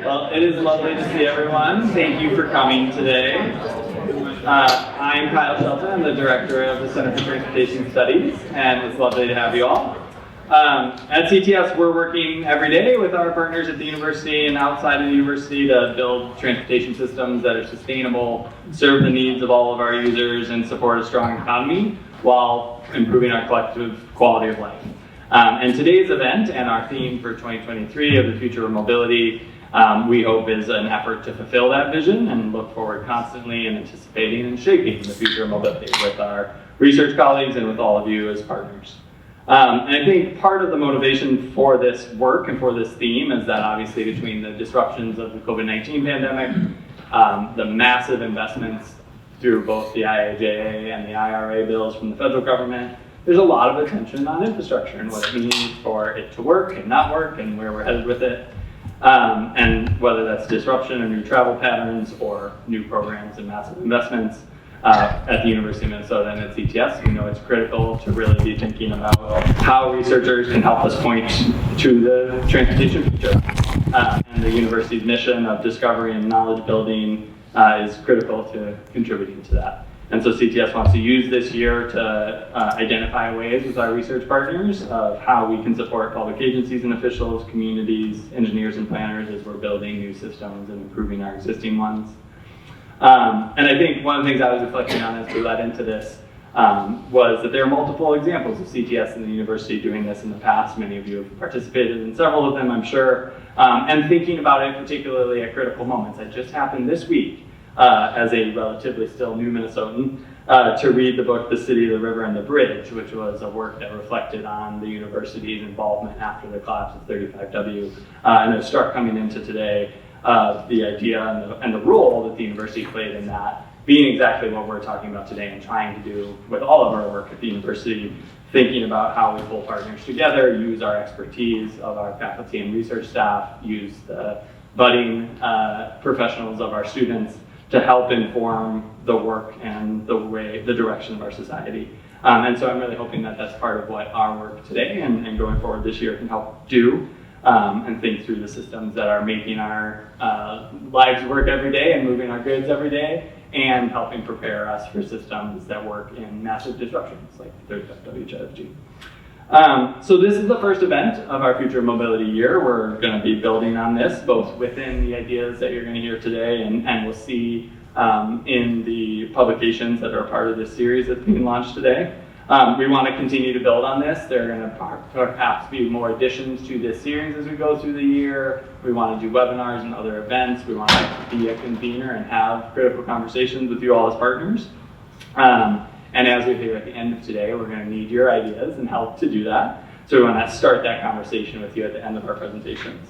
Well, it is lovely to see everyone. Thank you for coming today. I'm Kyle Shelton. I'm the director of the Center for Transportation Studies, and it's lovely to have you all. At CTS, we're working every day with our partners at the university and outside of the university to build transportation systems that are sustainable, serve the needs of all of our users, and support a strong economy while improving our collective quality of life. And today's event and our theme for 2023 of the future of mobility, we hope is an effort to fulfill that vision and look forward constantly and anticipating and shaping the future of mobility with our research colleagues and with all of you as partners. And I think part of the motivation for this work and for this theme is that obviously between the disruptions of the COVID-19 pandemic, the massive investments through both the IIJA and the IRA bills from the federal government, there's a lot of attention on infrastructure and what it means for it to work and not work and where we're headed with it. And whether that's disruption or new travel patterns or new programs and massive investments at the University of Minnesota and at CTS, we know it's critical to really be thinking about how researchers can help us point to the transportation future. And the university's mission of discovery and knowledge building is critical to contributing to that. And so CTS wants to use this year to identify ways with our research partners of how we can support public agencies and officials, communities, engineers and planners as we're building new systems and improving our existing ones. And I think one of the things I was reflecting on as we led into this was that there are multiple examples of CTS and the university doing this in the past. Many of you have participated in several of them, I'm sure, and thinking about it particularly at critical moments. It just happened this week. As a relatively still new Minnesotan, to read the book, The City, the River, and the Bridge, which was a work that reflected on the university's involvement after the collapse of 35W. And it was struck coming into today, the idea and the role that the university played in that, being exactly what we're talking about today and trying to do with all of our work at the university, thinking about how we pull partners together, use our expertise of our faculty and research staff, use the budding professionals of our students to help inform the work and the direction of our society. And so I'm really hoping that that's part of what our work today and going forward this year can help do and think through the systems that are making our lives work every day and moving our goods every day and helping prepare us for systems that work in massive disruptions like 35W strategy. So this is the first event of our Future Mobility Year. We're going to be building on this, both within the ideas that you're going to hear today and we'll see in the publications that are part of this series that's being launched today. We want to continue to build on this. There are going to perhaps be more additions to this series as we go through the year. We want to do webinars and other events. We want to be a convener and have critical conversations with you all as partners. And as we hear at the end of today, we're going to need your ideas and help to do that. So we want to start that conversation with you at the end of our presentations.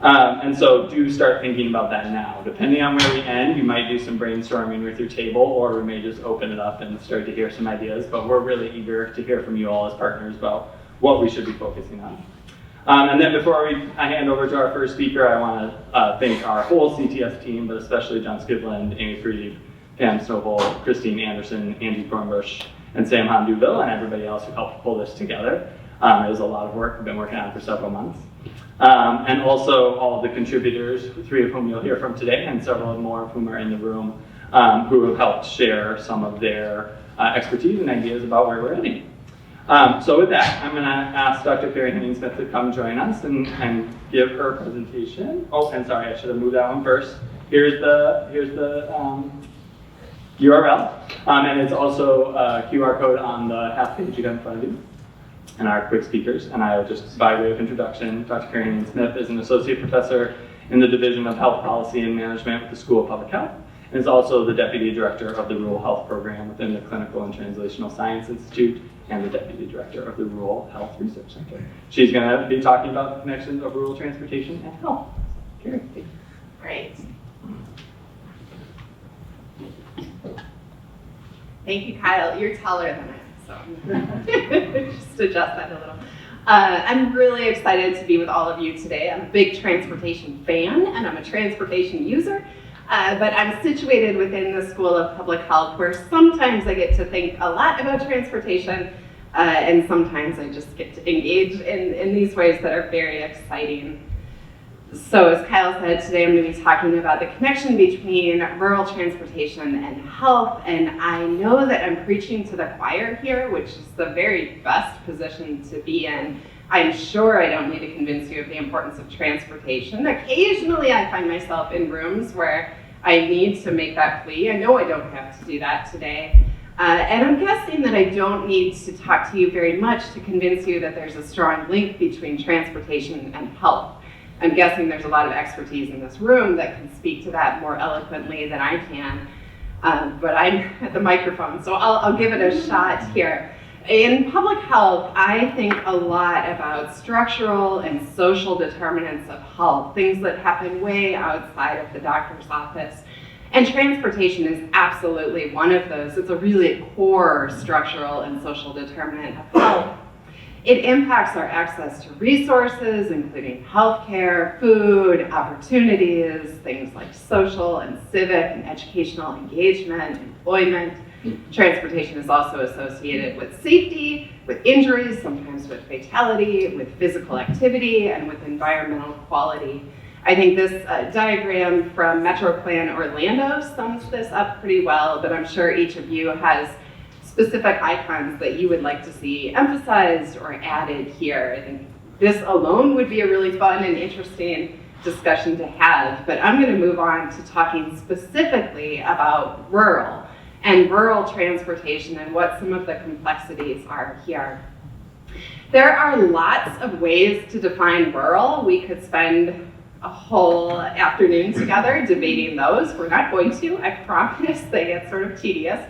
And so do start thinking about that now. Depending on where we end, you might do some brainstorming with your table, or we may just open it up and start to hear some ideas. But we're really eager to hear from you all as partners about what we should be focusing on. And then before I hand over to our first speaker, I want to thank our whole CTS team, but especially John Skivland, Amy Freed, Pam Snowball, Christine Anderson, Angie Kornbush, and Sam Honduville, and everybody else who helped pull this together. It was a lot of work. We've been working on it for several months. And also all of the contributors, 3 of whom you'll hear from today, and several more of whom are in the room, who have helped share some of their expertise and ideas about where we're heading. So with that, I'm going to ask Dr. Carrie Henning-Smith to come join us and give her presentation. Oh, and sorry, I should have moved that one first. Here's the URL, and it's also a QR code on the half page you got in front of you, and our quick speakers. And I will just, by way of introduction, Dr. Carrie Henning-Smith is an associate professor in the Division of Health Policy and Management with the School of Public Health, and is also the deputy director of the Rural Health Program within the Clinical and Translational Science Institute, and the deputy director of the Rural Health Research Center. She's going to be talking about the connections of rural transportation and health. Carrie, thank you. Great. Thank you, Kyle. You're taller than I am, so just adjust that a little. I'm really excited to be with all of you today. I'm a big transportation fan, and I'm a transportation user, but I'm situated within the School of Public Health, where sometimes I get to think a lot about transportation, and sometimes I just get to engage in these ways that are very exciting. So as Kyle said, today I'm going to be talking about the connection between rural transportation and health, and I know that I'm preaching to the choir here, which is the very best position to be in. I'm sure I don't need to convince you of the importance of transportation. Occasionally I find myself in rooms where I need to make that plea. I know I don't have to do that today. And I'm guessing that I don't need to talk to you very much to convince you that there's a strong link between transportation and health. I'm guessing there's a lot of expertise in this room that can speak to that more eloquently than I can, but I'm at the microphone, so I'll give it a shot here. In public health, I think a lot about structural and social determinants of health, things that happen way outside of the doctor's office. And transportation is absolutely one of those. It's a really core structural and social determinant of health. It impacts our access to resources, including healthcare, food, opportunities, things like social and civic and educational engagement, employment. Transportation is also associated with safety, with injuries, sometimes with fatality, with physical activity, and with environmental quality. I think this diagram from Metro Plan Orlando sums this up pretty well, but I'm sure each of you has specific icons that you would like to see emphasized or added here. I think this alone would be a really fun and interesting discussion to have, but I'm going to move on to talking specifically about rural and rural transportation and what some of the complexities are here. There are lots of ways to define rural. We could spend a whole afternoon together debating those. We're not going to, I promise. They get sort of tedious.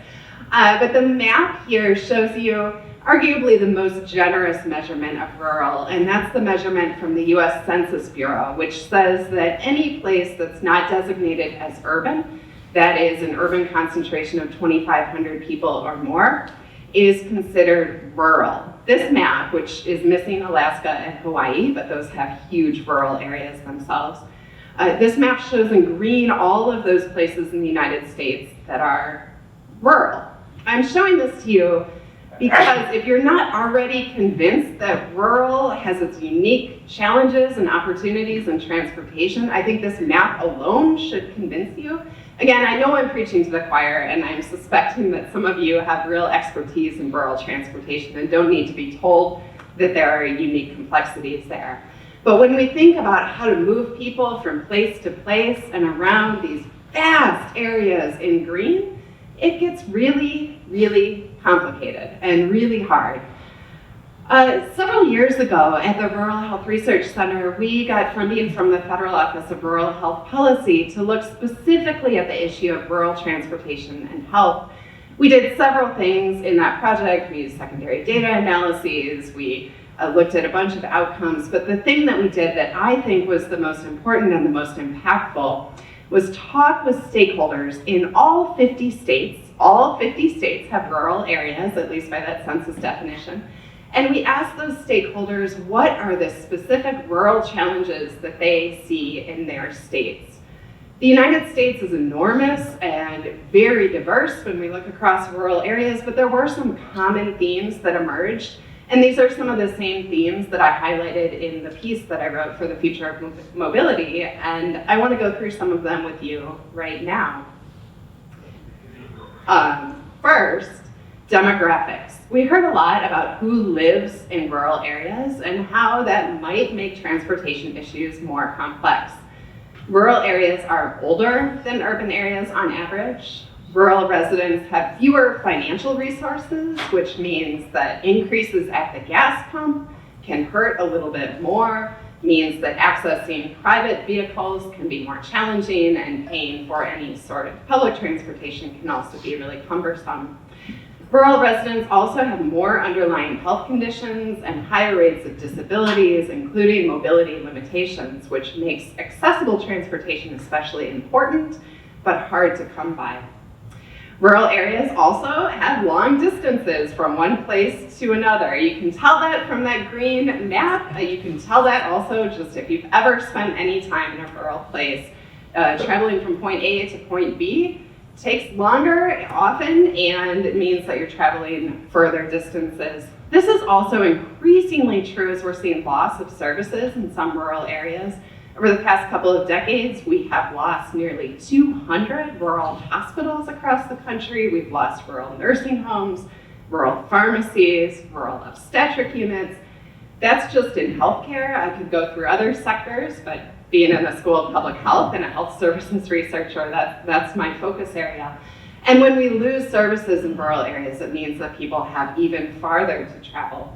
But the map here shows you arguably the most generous measurement of rural, and that's the measurement from the US Census Bureau, which says that any place that's not designated as urban, that is an urban concentration of 2,500 people or more, is considered rural. This map, which is missing Alaska and Hawaii, but those have huge rural areas themselves, this map shows in green all of those places in the United States that are rural. I'm showing this to you because if you're not already convinced that rural has its unique challenges and opportunities in transportation, I think this map alone should convince you. Again, I know I'm preaching to the choir, and I'm suspecting that some of you have real expertise in rural transportation and don't need to be told that there are unique complexities there. But when we think about how to move people from place to place and around these vast areas in green, it gets really, really complicated and really hard. Several years ago at the Rural Health Research Center, we got funding from the Federal Office of Rural Health Policy to look specifically at the issue of rural transportation and health. We did several things in that project. We used secondary data analyses, we looked at a bunch of outcomes, but the thing that we did that I think was the most important and the most impactful was talk with stakeholders in all 50 states. All 50 states have rural areas, at least by that census definition. And we asked those stakeholders what are the specific rural challenges that they see in their states. The United States is enormous and very diverse when we look across rural areas, but there were some common themes that emerged. And these are some of the same themes that I highlighted in the piece that I wrote for the Future of Mobility, and I want to go through some of them with you right now. First, demographics. We heard a lot about who lives in rural areas and how that might make transportation issues more complex. Rural areas are older than urban areas on average. Rural residents have fewer financial resources, which means that increases at the gas pump can hurt a little bit more, means that accessing private vehicles can be more challenging, and paying for any sort of public transportation can also be really cumbersome. Rural residents also have more underlying health conditions and higher rates of disabilities, including mobility limitations, which makes accessible transportation especially important, but hard to come by. Rural areas also have long distances from one place to another. You can tell that from that green map. You can tell that also just if you've ever spent any time in a rural place. Traveling from point A to point B takes longer often, and it means that you're traveling further distances. This is also increasingly true as we're seeing loss of services in some rural areas, Over the past couple of decades, we have lost nearly 200 rural hospitals across the country. We've lost rural nursing homes, rural pharmacies, rural obstetric units. That's just in healthcare. I could go through other sectors, but being in the School of Public Health and a health services researcher, that's my focus area. And when we lose services in rural areas, it means that people have even farther to travel.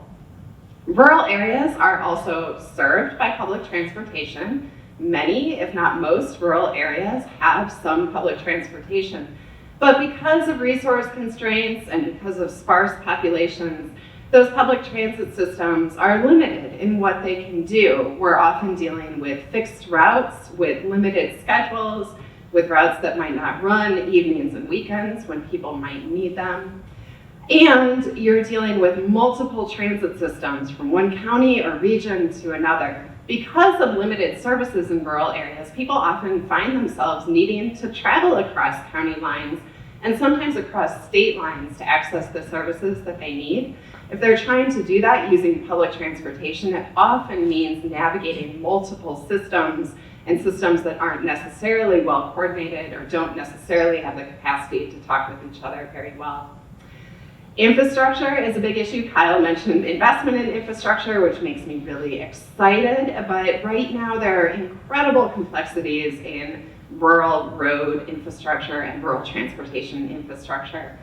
Rural areas are also served by public transportation. Many, if not most, rural areas have some public transportation. But because of resource constraints and because of sparse populations, those public transit systems are limited in what they can do. We're often dealing with fixed routes, with limited schedules, with routes that might not run evenings and weekends when people might need them. And you're dealing with multiple transit systems from one county or region to another. Because of limited services in rural areas, people often find themselves needing to travel across county lines and sometimes across state lines to access the services that they need. If they're trying to do that using public transportation, it often means navigating multiple systems and systems that aren't necessarily well coordinated or don't necessarily have the capacity to talk with each other very well. Infrastructure is a big issue. Kyle mentioned investment in infrastructure, which makes me really excited, but right now there are incredible complexities in rural road infrastructure and rural transportation infrastructure.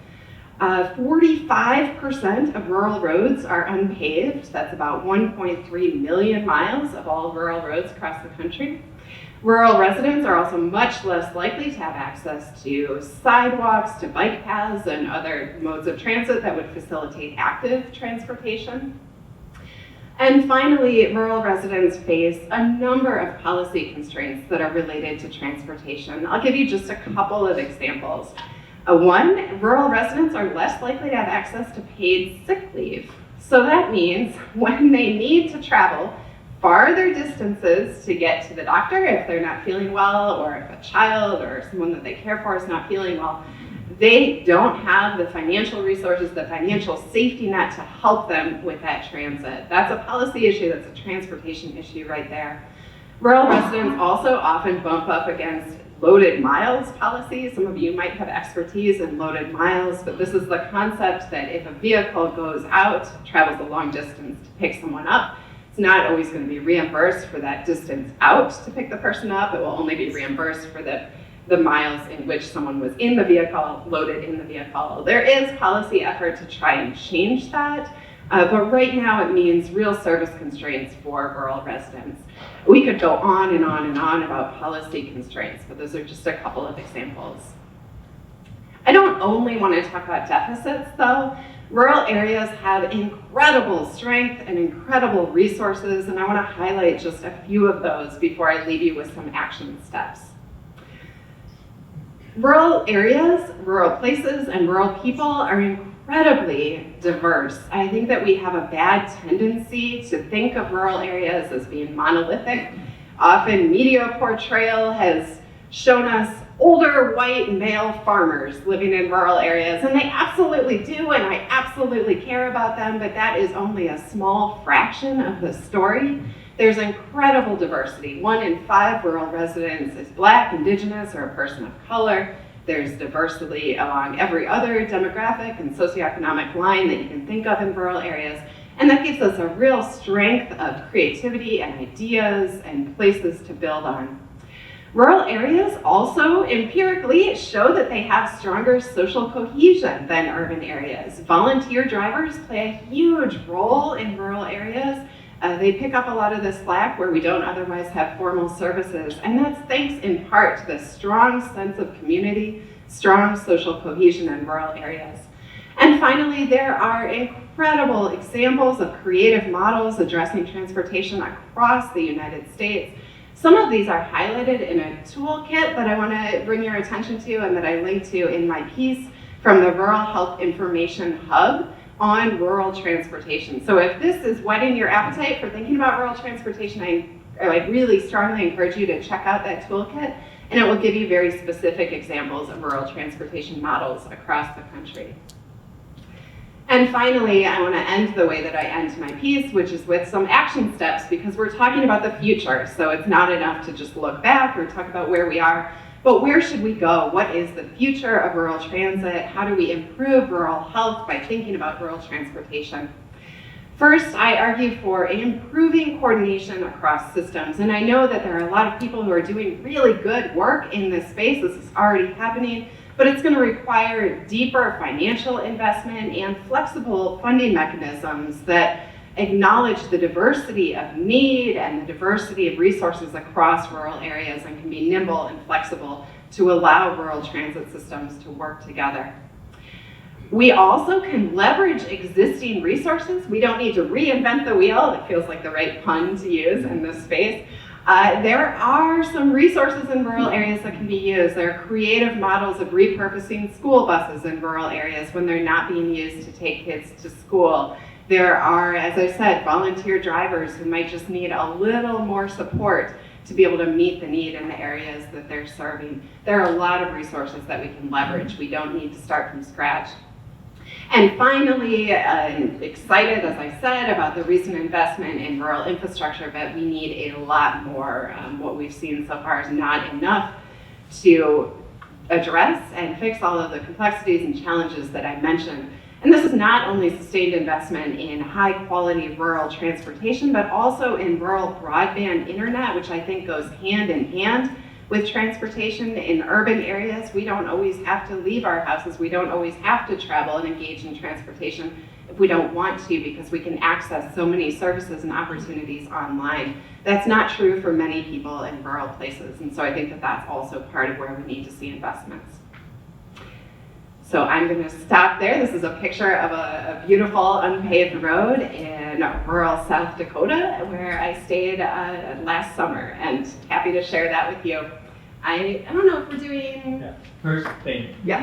45% of rural roads are unpaved. That's about 1.3 million miles of all rural roads across the country. Rural residents are also much less likely to have access to sidewalks, to bike paths, and other modes of transit that would facilitate active transportation. And finally, rural residents face a number of policy constraints that are related to transportation. I'll give you just a couple of examples. One, rural residents are less likely to have access to paid sick leave. So that means when they need to travel farther distances to get to the doctor if they're not feeling well, or if a child or someone that they care for is not feeling well, they don't have the financial resources, the financial safety net to help them with that transit. That's a policy issue, that's a transportation issue right there. Rural residents also often bump up against loaded miles policy. Some of you might have expertise in loaded miles, but this is the concept that if a vehicle goes out, travels a long distance to pick someone up, it's not always going to be reimbursed for that distance out to pick the person up. It will only be reimbursed for the miles in which someone was in the vehicle, loaded in the vehicle. There is policy effort to try and change that, but right now it means real service constraints for rural residents. We could go on and on and on about policy constraints, but those are just a couple of examples. I don't only want to talk about deficits though. Rural areas have incredible strength and incredible resources, and I want to highlight just a few of those before I leave you with some action steps. Rural areas, rural places, and rural people are incredibly diverse. I think that we have a bad tendency to think of rural areas as being monolithic. Often media portrayal has shown us older white male farmers living in rural areas, and they absolutely do, and I absolutely care about them, but that is only a small fraction of the story. There's incredible diversity. 1 in 5 rural residents is Black, Indigenous, or a person of color. There's diversity along every other demographic and socioeconomic line that you can think of in rural areas, and that gives us a real strength of creativity and ideas and places to build on. Rural areas also empirically show that they have stronger social cohesion than urban areas. Volunteer drivers play a huge role in rural areas. They pick up a lot of the slack where we don't otherwise have formal services, and that's thanks in part to the strong sense of community, strong social cohesion in rural areas. And finally, there are incredible examples of creative models addressing transportation across the United States. Some of these are highlighted in a toolkit that I want to bring your attention to and that I link to in my piece from the Rural Health Information Hub on rural transportation. So if this is whetting your appetite for thinking about rural transportation, I really strongly encourage you to check out that toolkit, and it will give you very specific examples of rural transportation models across the country. And finally, I want to end the way that I end my piece, which is with some action steps, because we're talking about the future. So it's not enough to just look back or talk about where we are, but where should we go? What is the future of rural transit? How do we improve rural health by thinking about rural transportation? First, I argue for improving coordination across systems. And I know that there are a lot of people who are doing really good work in this space. This is already happening, but it's going to require deeper financial investment and flexible funding mechanisms that acknowledge the diversity of need and the diversity of resources across rural areas and can be nimble and flexible to allow rural transit systems to work together. We also can leverage existing resources. We don't need to reinvent the wheel. It feels like the right pun to use in this space. There are some resources in rural areas that can be used. There are creative models of repurposing school buses in rural areas when they're not being used to take kids to school. There are, as I said, volunteer drivers who might just need a little more support to be able to meet the need in the areas that they're serving. There are a lot of resources that we can leverage. We don't need to start from scratch. And finally, I'm excited, as I said, about the recent investment in rural infrastructure, but we need a lot more. What we've seen so far is not enough to address and fix all of the complexities and challenges that I mentioned. And this is not only sustained investment in high quality rural transportation, but also in rural broadband internet, which I think goes hand in hand with transportation. In urban areas, we don't always have to leave our houses. We don't always have to travel and engage in transportation if we don't want to, because we can access so many services and opportunities online. That's not true for many people in rural places. And so I think that that's also part of where we need to see investments. So I'm going to stop there. This is a picture of a beautiful unpaved road in rural South Dakota where I stayed last summer, and happy to share that with you. I don't know if we're doing... Yeah. First thing. Yeah.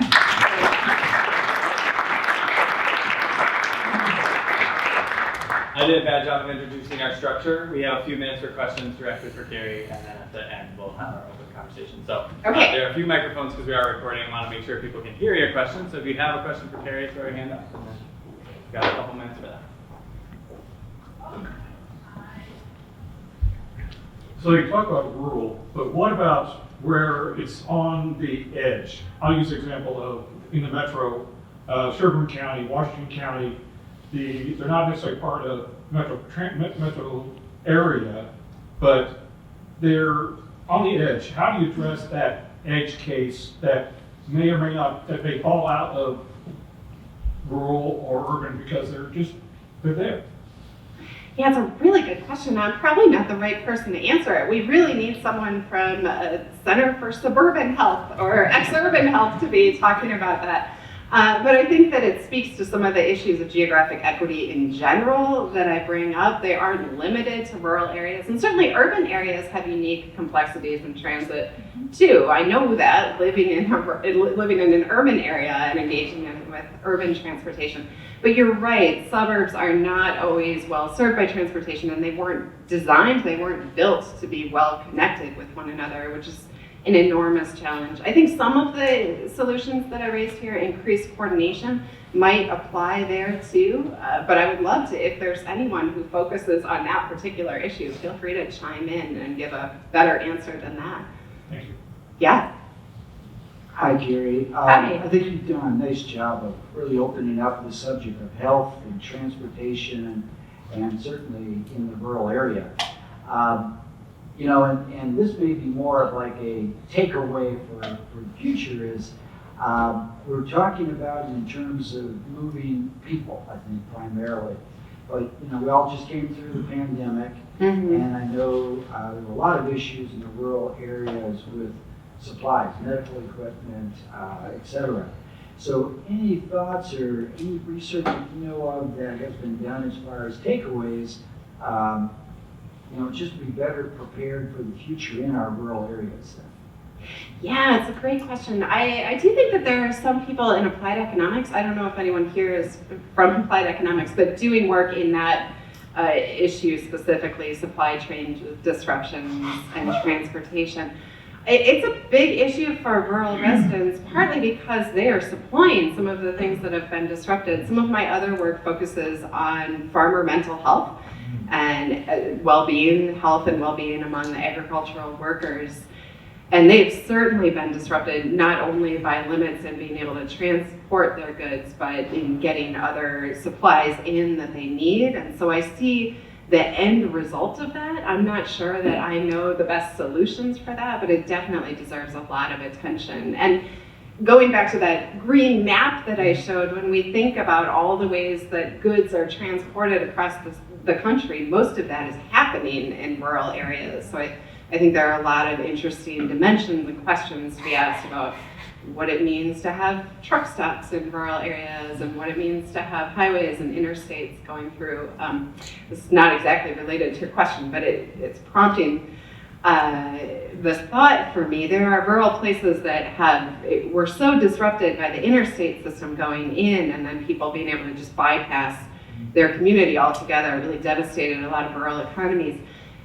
I did a bad job of introducing our structure. We have a few minutes for questions directly for Carrie, and then at the end we'll have our open conversation. So okay. There are a few microphones because we are recording. I want to make sure people can hear your questions. So if you have a question for Carrie, throw your hand up, and then we've got a couple minutes for that. So you talk about rural, but what about where it's on the edge? I'll use the example of in the metro, Sherburne County, Washington County. They're not necessarily part of metro area, but they're on the edge. How do you address that edge case that may or may not, that may fall out of rural or urban because they're there? Yeah, it's a really good question. I'm probably not the right person to answer it. We really need someone from Center for Suburban Health or Ex-Urban Health to be talking about that. But I think that it speaks to some of the issues of geographic equity in general that I bring up. They aren't limited to rural areas, and certainly urban areas have unique complexities in transit too. I know that living in an urban area and engaging with urban transportation. But you're right, suburbs are not always well served by transportation, and they weren't designed, they weren't built to be well connected with one another, which is an enormous challenge. I think some of the solutions that I raised here, increased coordination, might apply there too, but I would love to, if there's anyone who focuses on that particular issue, feel free to chime in and give a better answer than that. Thank you. Yeah. Hi, Carrie. Hi. I think you've done a nice job of really opening up the subject of health and transportation and certainly in the rural area. You know, and this may be more of like a takeaway for the future is we're talking about in terms of moving people, I think, primarily. But, you know, we all just came through the pandemic, and I know there were a lot of issues in the rural areas with supplies, medical equipment, et cetera. So any thoughts or any research that you know of that has been done as far as takeaways, you know, just to be better prepared for the future in our rural areas? Yeah, it's a great question. I do think that there are some people in applied economics, I don't know if anyone here is from applied economics, but doing work in that issue specifically, supply chain disruptions and transportation. It's a big issue for rural residents, partly because they are supplying some of the things that have been disrupted. Some of my other work focuses on farmer mental health and well-being, health and well-being among the agricultural workers. And they've certainly been disrupted, not only by limits in being able to transport their goods, but in getting other supplies in that they need. And so I see the end result of that. I'm not sure that I know the best solutions for that, but it definitely deserves a lot of attention. And going back to that green map that I showed, when we think about all the ways that goods are transported across the country, most of that is happening in rural areas. So I think there are a lot of interesting dimensions and questions to be asked about what it means to have truck stops in rural areas and what it means to have highways and interstates going through. This is not exactly related to your question, but it's prompting this thought for me. There are rural places that were so disrupted by the interstate system going in and then people being able to just bypass their community altogether, really devastated a lot of rural economies.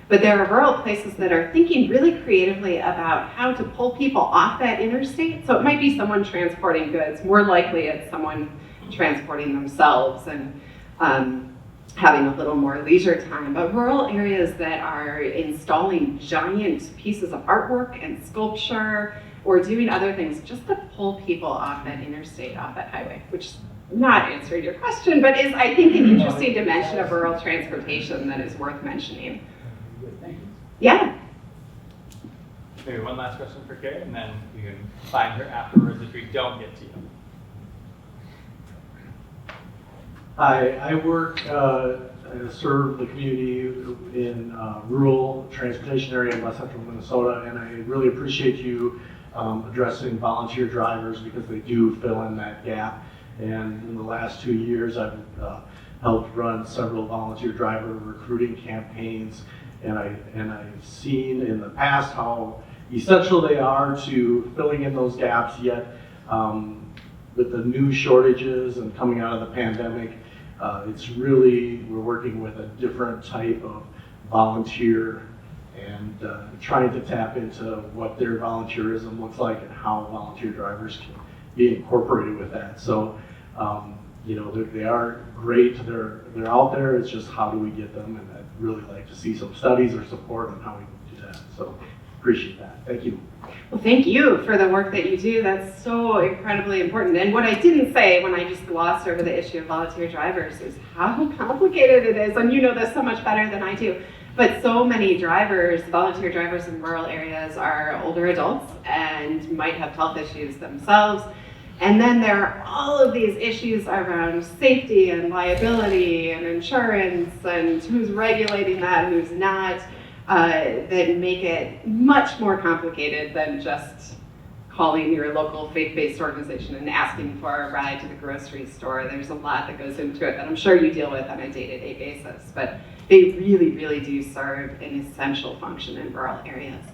But there are rural places that are thinking really creatively about how to pull people off that interstate. So it might be someone transporting goods, more likely it's someone transporting themselves and having a little more leisure time. But rural areas that are installing giant pieces of artwork and sculpture or doing other things just to pull people off that interstate, off that highway, which is not answering your question, but is, I think, an interesting dimension of rural transportation that is worth mentioning. Yeah. Maybe one last question for Carrie, and then you can find her afterwards if we don't get to you. Hi, I work, serve the community in rural transportation area in West Central Minnesota, and I really appreciate you addressing volunteer drivers because they do fill in that gap. And in the last 2 years, I've helped run several volunteer driver recruiting campaigns. And I've seen in the past how essential they are to filling in those gaps, yet with the new shortages and coming out of the pandemic, we're working with a different type of volunteer and trying to tap into what their volunteerism looks like and how volunteer drivers can be incorporated with that. So, they are great, they're out there, it's just how do we get them, and I'd really like to see some studies or support on how we can do that. So appreciate that. Thank you. Well, thank you for the work that you do. That's so incredibly important. And what I didn't say when I just glossed over the issue of volunteer drivers is how complicated it is. And you know this so much better than I do. But so many drivers, volunteer drivers in rural areas, are older adults and might have health issues themselves. And then there are all of these issues around safety and liability and insurance and who's regulating that, who's not, that make it much more complicated than just calling your local faith-based organization and asking for a ride to the grocery store. There's a lot that goes into it that I'm sure you deal with on a day-to-day basis, but they really, really do serve an essential function in rural areas.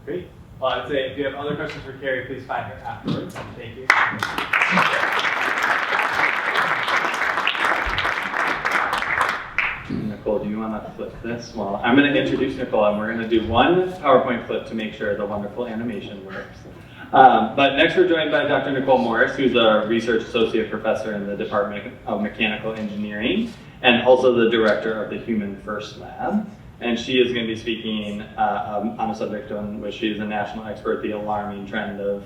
Great. Well, I'd say if you have other questions for Carrie, please find her afterwards. Thank you. Nichole, do you want to flip this? Well, I'm going to introduce Nichole, and we're going to do one PowerPoint flip to make sure the wonderful animation works. But next we're joined by Dr. Nichole Morris, who's a research associate professor in the Department of Mechanical Engineering, and also the director of the HumanFIRST Lab. And she is going to be speaking on a subject on which she is a national expert, the alarming trend of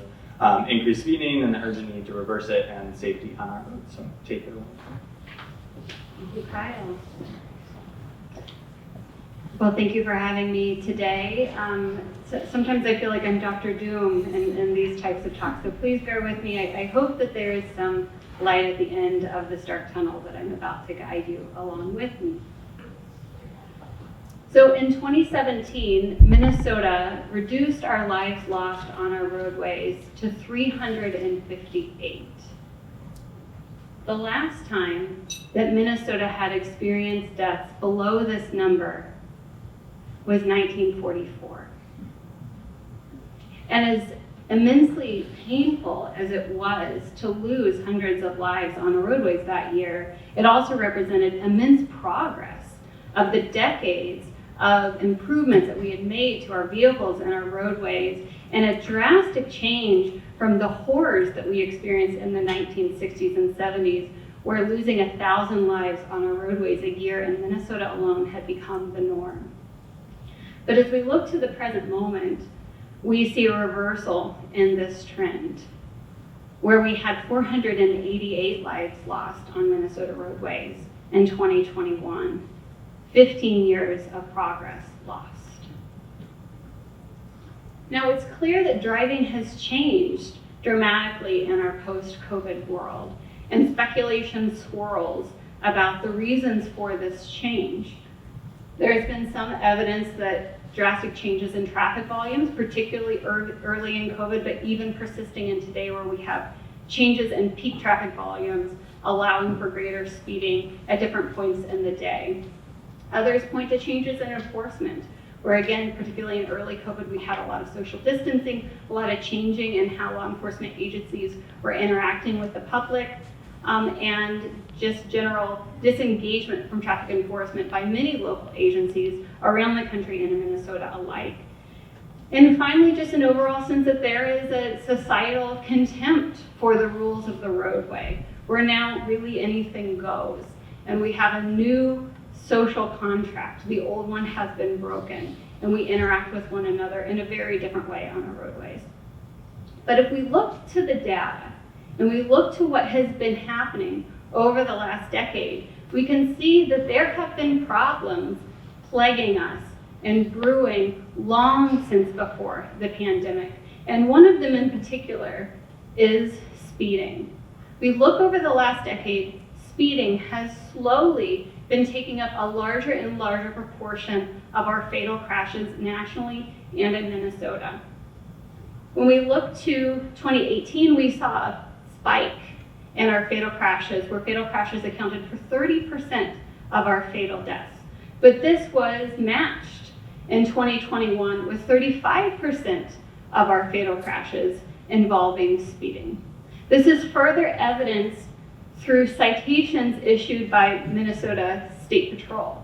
increased speeding and the urgent need to reverse it and safety on our roads. So take it away. Thank you, Kyle. Well, thank you for having me today. Sometimes I feel like I'm Dr. Doom in these types of talks, so please bear with me. I hope that there is some light at the end of this dark tunnel that I'm about to guide you along with me. So in 2017, Minnesota reduced our lives lost on our roadways to 358. The last time that Minnesota had experienced deaths below this number was 1944. And as immensely painful as it was to lose hundreds of lives on the roadways that year, it also represented immense progress of the decades of improvements that we had made to our vehicles and our roadways, and a drastic change from the horrors that we experienced in the 1960s and 70s, where losing 1,000 lives on our roadways a year in Minnesota alone had become the norm. But as we look to the present moment, we see a reversal in this trend, where we had 488 lives lost on Minnesota roadways in 2021, 15 years of progress lost. Now, it's clear that driving has changed dramatically in our post-COVID world, and speculation swirls about the reasons for this change. There's been some evidence that drastic changes in traffic volumes, particularly early in COVID, but even persisting in today, where we have changes in peak traffic volumes, allowing for greater speeding at different points in the day. Others point to changes in enforcement, where again, particularly in early COVID, we had a lot of social distancing, a lot of changing in how law enforcement agencies were interacting with the public, and just general disengagement from traffic enforcement by many local agencies around the country and in Minnesota alike. And finally, just an overall sense that there is a societal contempt for the rules of the roadway, where now really anything goes. And we have a new social contract. The old one has been broken, and we interact with one another in a very different way on our roadways. But if we look to the data, and we look to what has been happening over the last decade, we can see that there have been problems plaguing us and brewing long since before the pandemic. And one of them in particular is speeding. We look over the last decade, speeding has slowly been taking up a larger and larger proportion of our fatal crashes nationally and in Minnesota. When we look to 2018, we saw a spike in our fatal crashes, where fatal crashes accounted for 30% of our fatal deaths. But this was matched in 2021 with 35% of our fatal crashes involving speeding. This is further evidenced through citations issued by Minnesota State Patrol.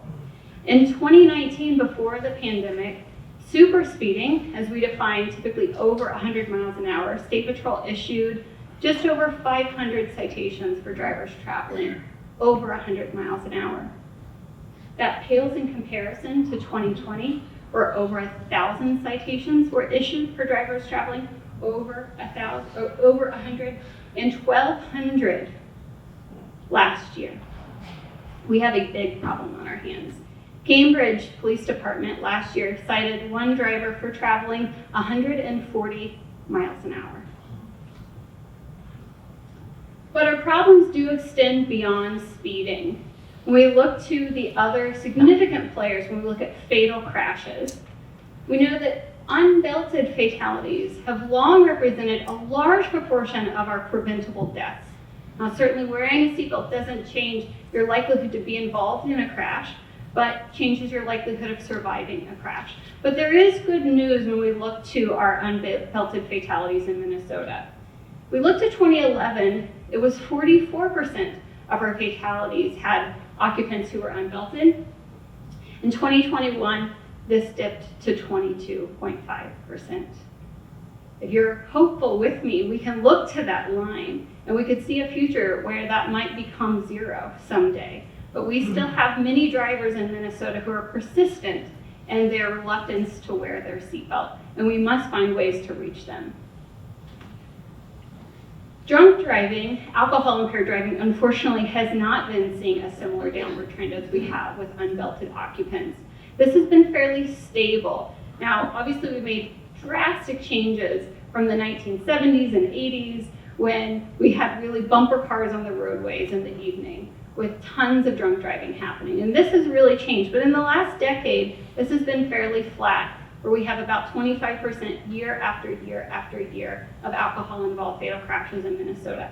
In 2019, before the pandemic, super speeding, as we define typically over 100 miles an hour, State Patrol issued just over 500 citations for drivers traveling over 100 miles an hour. That pales in comparison to 2020, where over 1,000 citations were issued for drivers traveling over 100, and 1,200 last year. We have a big problem on our hands. Cambridge Police Department last year cited one driver for traveling 140 miles an hour. But our problems do extend beyond speeding. When we look to the other significant players, when we look at fatal crashes, we know that unbelted fatalities have long represented a large proportion of our preventable deaths. Now, certainly wearing a seatbelt doesn't change your likelihood to be involved in a crash, but changes your likelihood of surviving a crash. But there is good news when we look to our unbelted fatalities in Minnesota. We looked at 2011, it was 44% of our fatalities had occupants who were unbelted. In 2021, this dipped to 22.5%. If you're hopeful with me, we can look to that line and we could see a future where that might become zero someday. But we still have many drivers in Minnesota who are persistent in their reluctance to wear their seatbelt, and we must find ways to reach them. Drunk driving, alcohol-impaired driving, unfortunately has not been seeing a similar downward trend as we have with unbelted occupants. This has been fairly stable. Now, obviously we made drastic changes from the 1970s and 80s when we had really bumper cars on the roadways in the evening with tons of drunk driving happening. And this has really changed. But in the last decade, this has been fairly flat, where we have about 25% year after year after year of alcohol-involved fatal crashes in Minnesota.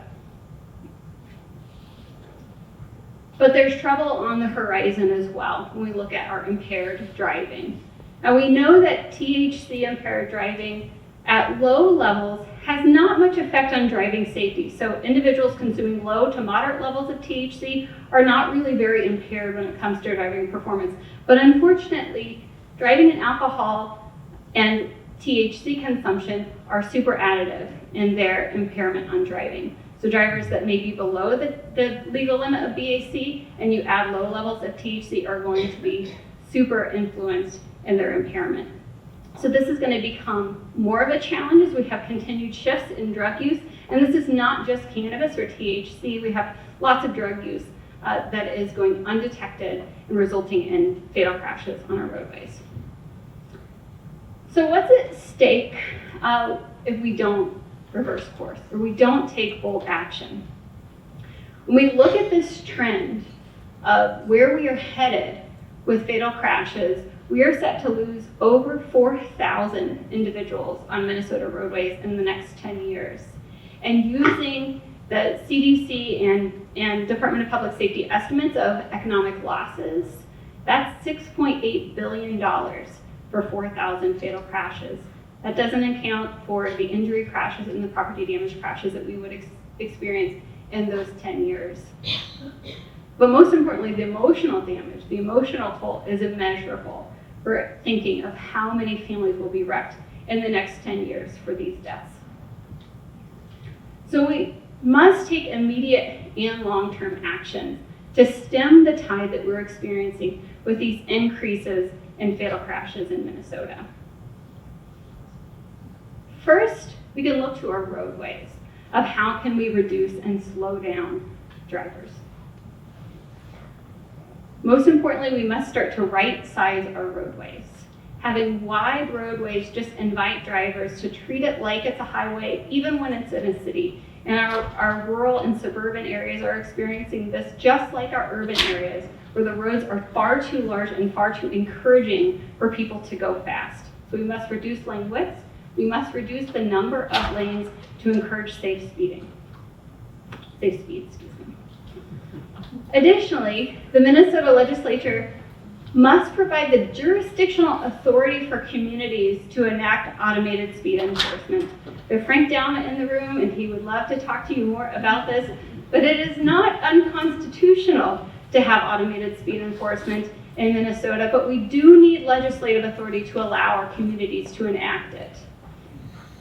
But there's trouble on the horizon as well when we look at our impaired driving. Now we know that THC impaired driving at low levels has not much effect on driving safety. So individuals consuming low to moderate levels of THC are not really very impaired when it comes to driving performance. But unfortunately, driving and alcohol and THC consumption are super additive in their impairment on driving. So drivers that may be below the legal limit of BAC and you add low levels of THC are going to be super influenced in their impairment. So this is going to become more of a challenge as we have continued shifts in drug use. And this is not just cannabis or THC. We have lots of drug use that is going undetected and resulting in fatal crashes on our roadways. So what's at stake if we don't reverse course or we don't take bold action? When we look at this trend of where we are headed with fatal crashes, we are set to lose over 4,000 individuals on Minnesota roadways in the next 10 years. And using the CDC and Department of Public Safety estimates of economic losses, that's $6.8 billion for 4,000 fatal crashes. That doesn't account for the injury crashes and the property damage crashes that we would experience in those 10 years. But most importantly, the emotional damage, the emotional toll is immeasurable. We're thinking of how many families will be wrecked in the next 10 years for these deaths. So we must take immediate and long-term action to stem the tide that we're experiencing with these increases in fatal crashes in Minnesota. First, we can look to our roadways of how can we reduce and slow down drivers. Most importantly, we must start to right-size our roadways. Having wide roadways just invite drivers to treat it like it's a highway, even when it's in a city. And our rural and suburban areas are experiencing this just like our urban areas, where the roads are far too large and far too encouraging for people to go fast. So we must reduce lane widths. We must reduce the number of lanes to encourage safe speed. Additionally, the Minnesota legislature must provide the jurisdictional authority for communities to enact automated speed enforcement. We have Frank Dalma in the room, and he would love to talk to you more about this, but it is not unconstitutional to have automated speed enforcement in Minnesota, but we do need legislative authority to allow our communities to enact it.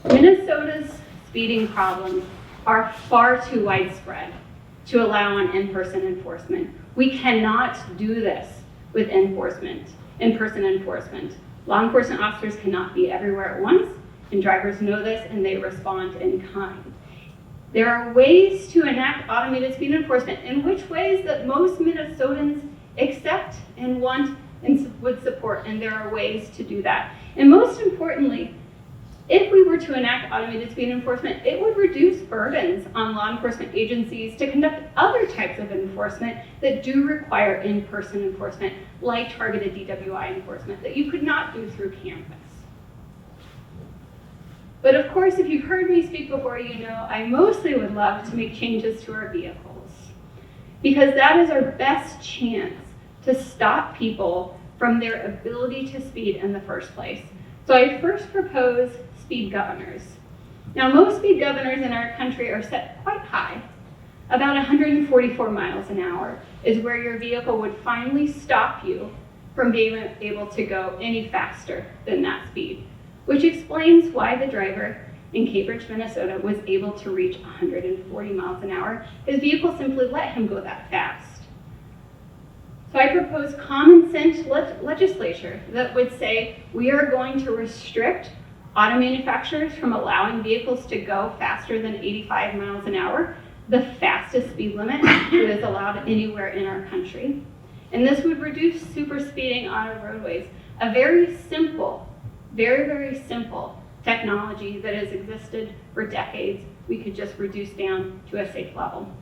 Minnesota's speeding problems are far too widespread to allow on in-person enforcement. We cannot do this with in-person enforcement. Law enforcement officers cannot be everywhere at once, and drivers know this and they respond in kind. There are ways to enact automated speed enforcement, in which ways that most Minnesotans accept and want and would support, and there are ways to do that. And most importantly, if we were to enact automated speed enforcement, it would reduce burdens on law enforcement agencies to conduct other types of enforcement that do require in-person enforcement, like targeted DWI enforcement that you could not do through campus. But of course, if you've heard me speak before, you know I mostly would love to make changes to our vehicles, because that is our best chance to stop people from their ability to speed in the first place. So I first propose speed governors. Now, most speed governors in our country are set quite high. About 144 miles an hour is where your vehicle would finally stop you from being able to go any faster than that speed, which explains why the driver in Cambridge, Minnesota was able to reach 140 miles an hour. His vehicle simply let him go that fast. So I propose common sense legislation that would say we are going to restrict auto manufacturers from allowing vehicles to go faster than 85 miles an hour, the fastest speed limit that is allowed anywhere in our country. And this would reduce super speeding on our roadways, a very simple, very simple technology that has existed for decades. We could just reduce down to a safe level.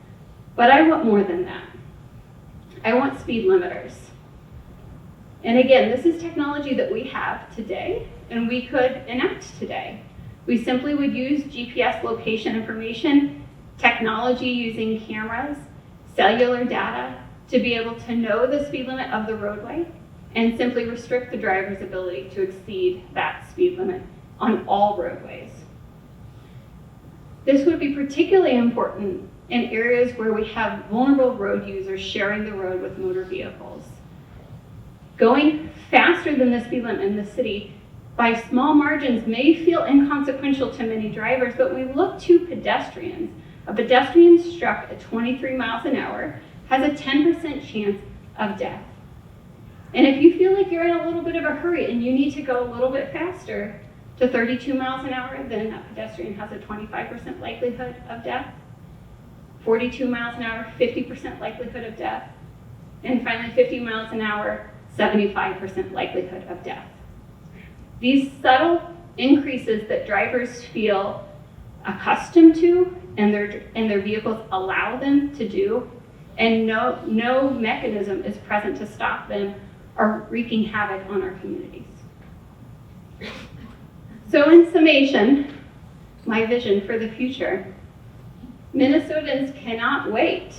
But I want more than that. I want speed limiters. And again, this is technology that we have today and we could enact today. We simply would use GPS location information, technology using cameras, cellular data to be able to know the speed limit of the roadway and simply restrict the driver's ability to exceed that speed limit on all roadways. This would be particularly important in areas where we have vulnerable road users sharing the road with motor vehicles. Going faster than the speed limit in the city by small margins may feel inconsequential to many drivers, but when we look to pedestrians, a pedestrian struck at 23 miles an hour has a 10% chance of death. And if you feel like you're in a little bit of a hurry and you need to go a little bit faster to 32 miles an hour, then a pedestrian has a 25% likelihood of death. 42 miles an hour, 50% likelihood of death. And finally, 50 miles an hour, 75% likelihood of death. These subtle increases that drivers feel accustomed to and their vehicles allow them to do, and no mechanism is present to stop them, are wreaking havoc on our communities. So in summation, my vision for the future, Minnesotans cannot wait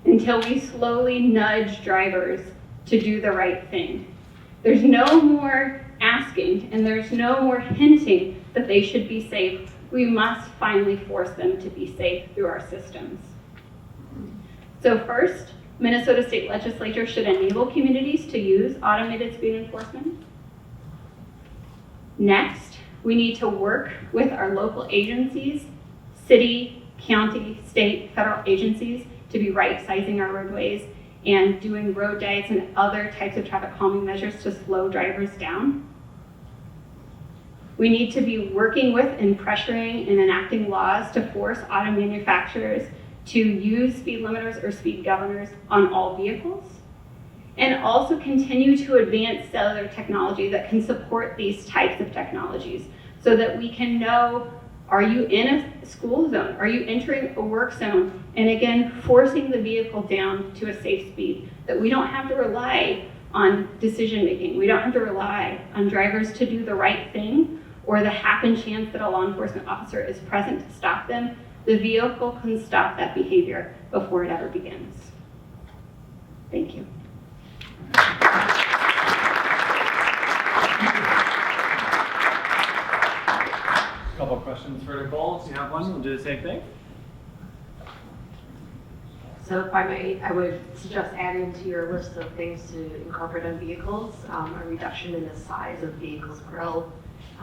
until we slowly nudge drivers to do the right thing. There's no more asking and there's no more hinting that they should be safe. We must finally force them to be safe through our systems. So first, Minnesota State Legislature should enable communities to use automated speed enforcement. Next, we need to work with our local agencies, city, county, state, federal agencies to be right-sizing our roadways and doing road diets and other types of traffic calming measures to slow drivers down. We need to be working with and pressuring and enacting laws to force auto manufacturers to use speed limiters or speed governors on all vehicles, and also continue to advance cellular technology that can support these types of technologies so that we can know, are you in a school zone? Are you entering a work zone? And again, forcing the vehicle down to a safe speed, that we don't have to rely on decision making. We don't have to rely on drivers to do the right thing or the happen chance that a law enforcement officer is present to stop them. The vehicle can stop that behavior before it ever begins. Thank you. A couple of questions for Nichole. If you have one, we'll do the same thing. So if I may, I would suggest adding to your list of things to incorporate on vehicles, a reduction in the size of vehicles grille.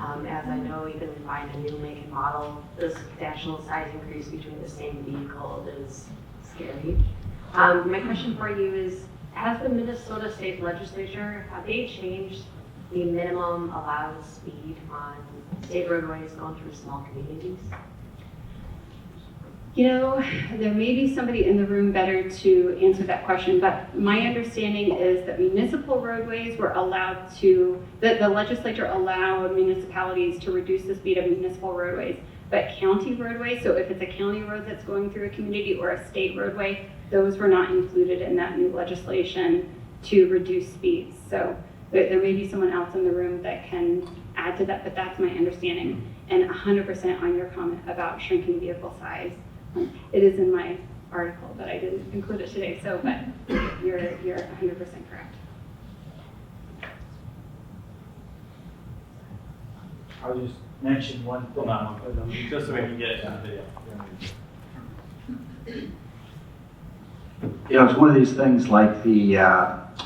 As I know, even buying a new make and model, the substantial size increase between the same vehicle is scary. My question for you is, has the Minnesota State Legislature, have they changed the minimum allowed speed on state roadways going through small communities? You know, there may be somebody in the room better to answer that question, but my understanding is that municipal roadways were allowed to, that the legislature allowed municipalities to reduce the speed of municipal roadways, but county roadways, so if it's a county road that's going through a community or a state roadway, those were not included in that new legislation to reduce speeds. So there may be someone else in the room that can add to that, but that's my understanding. And 100% on your comment about shrinking vehicle size. It is in my article, but I didn't include it today. So, but you're 100% correct. I'll just mention one thing. Hold on, just so we can get it in the video. You know, it's one of these things like the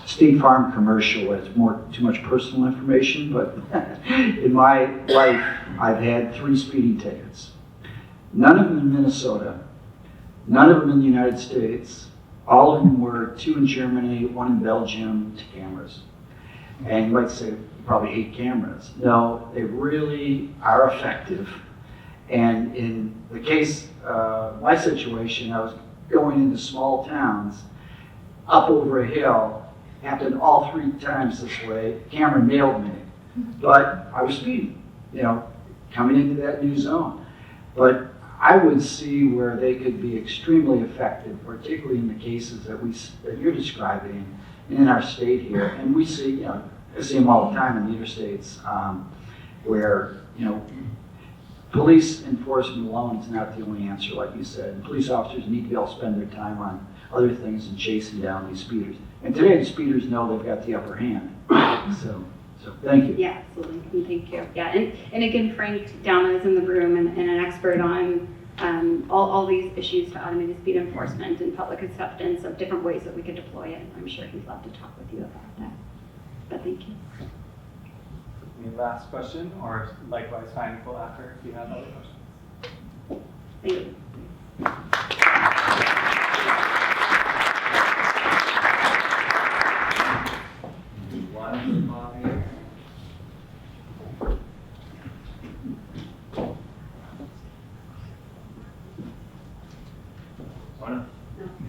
State Farm commercial. It's too much personal information, but in my life, I've had 3 speeding tickets. None of them in Minnesota, none of them in the United States. All of them were 2 in Germany, 1 in Belgium, 2 cameras. And you might say, probably 8 cameras. No, they really are effective. And in the case, my situation, I was going into small towns, up over a hill, happened all 3 times this way. The camera nailed me, but I was speeding, you know, coming into that new zone. But I would see where they could be extremely effective, particularly in the cases that you're describing in our state here. And we see, you know, I see them all the time in the interstates, where, you know, police enforcement alone is not the only answer, like you said. Police officers need to be able to spend their time on other things than chasing down these speeders. And today the speeders know they've got the upper hand. So thank you. Yeah, absolutely. Thank you. Yeah, and again, Frank Downa is in the room and an expert on all these issues to automated speed enforcement and public acceptance of different ways that we could deploy it. I'm sure he'd love to talk with you about that. But thank you. Any last question, or likewise fine people after if you have other questions? Thank you. One on here.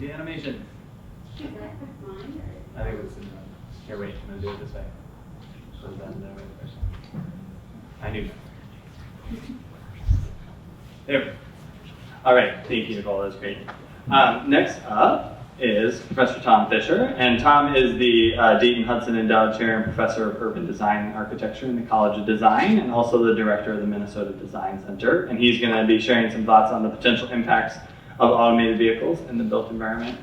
The animation. I think it's in here, wait, I'm gonna do it this way. So then that way the person. I knew. There we go. All right, thank you, Nichole, that was great. Next up is Professor Tom Fisher, and Tom is the Dayton Hudson Endowed Chair and Professor of Urban Design and Architecture in the College of Design, and also the Director of the Minnesota Design Center. And he's going to be sharing some thoughts on the potential impacts of automated vehicles in the built environment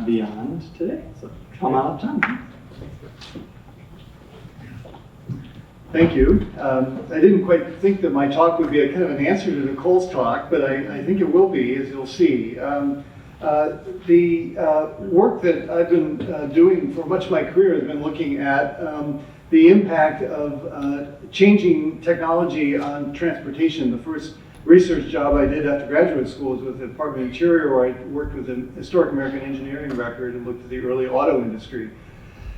beyond today. So come on up, Tom. Thank you. I didn't quite think that my talk would be a kind of an answer to Nichole's talk, but I think it will be, as you'll see. The work that I've been doing for much of my career has been looking at the impact of changing technology on transportation. The first research job I did after graduate school was with the Department of Interior, where I worked with an historic American engineering record and looked at the early auto industry.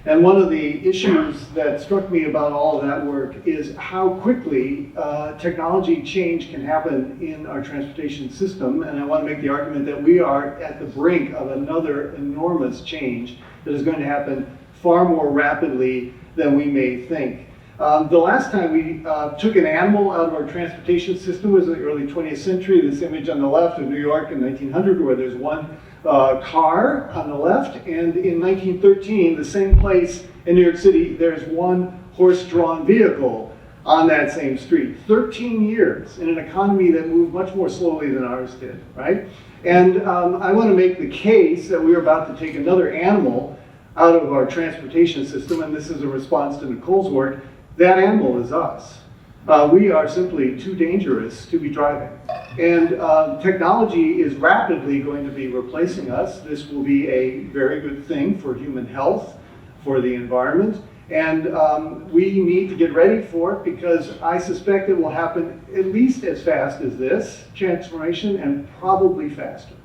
And one of the issues that struck me about all of that work is how quickly technology change can happen in our transportation system. And I want to make the argument that we are at the brink of another enormous change that is going to happen far more rapidly than we may think. The last time we took an animal out of our transportation system was in the early 20th century. This image on the left of New York in 1900, where there's one car on the left, and in 1913, the same place in New York City, there's one horse-drawn vehicle on that same street. 13 years in an economy that moved much more slowly than ours did, right? And I want to make the case that we're about to take another animal out of our transportation system, and this is a response to Nichole's work. That animal is us. We are simply too dangerous to be driving. And technology is rapidly going to be replacing us. This will be a very good thing for human health, for the environment, and we need to get ready for it, because I suspect it will happen at least as fast as this transformation, and probably faster.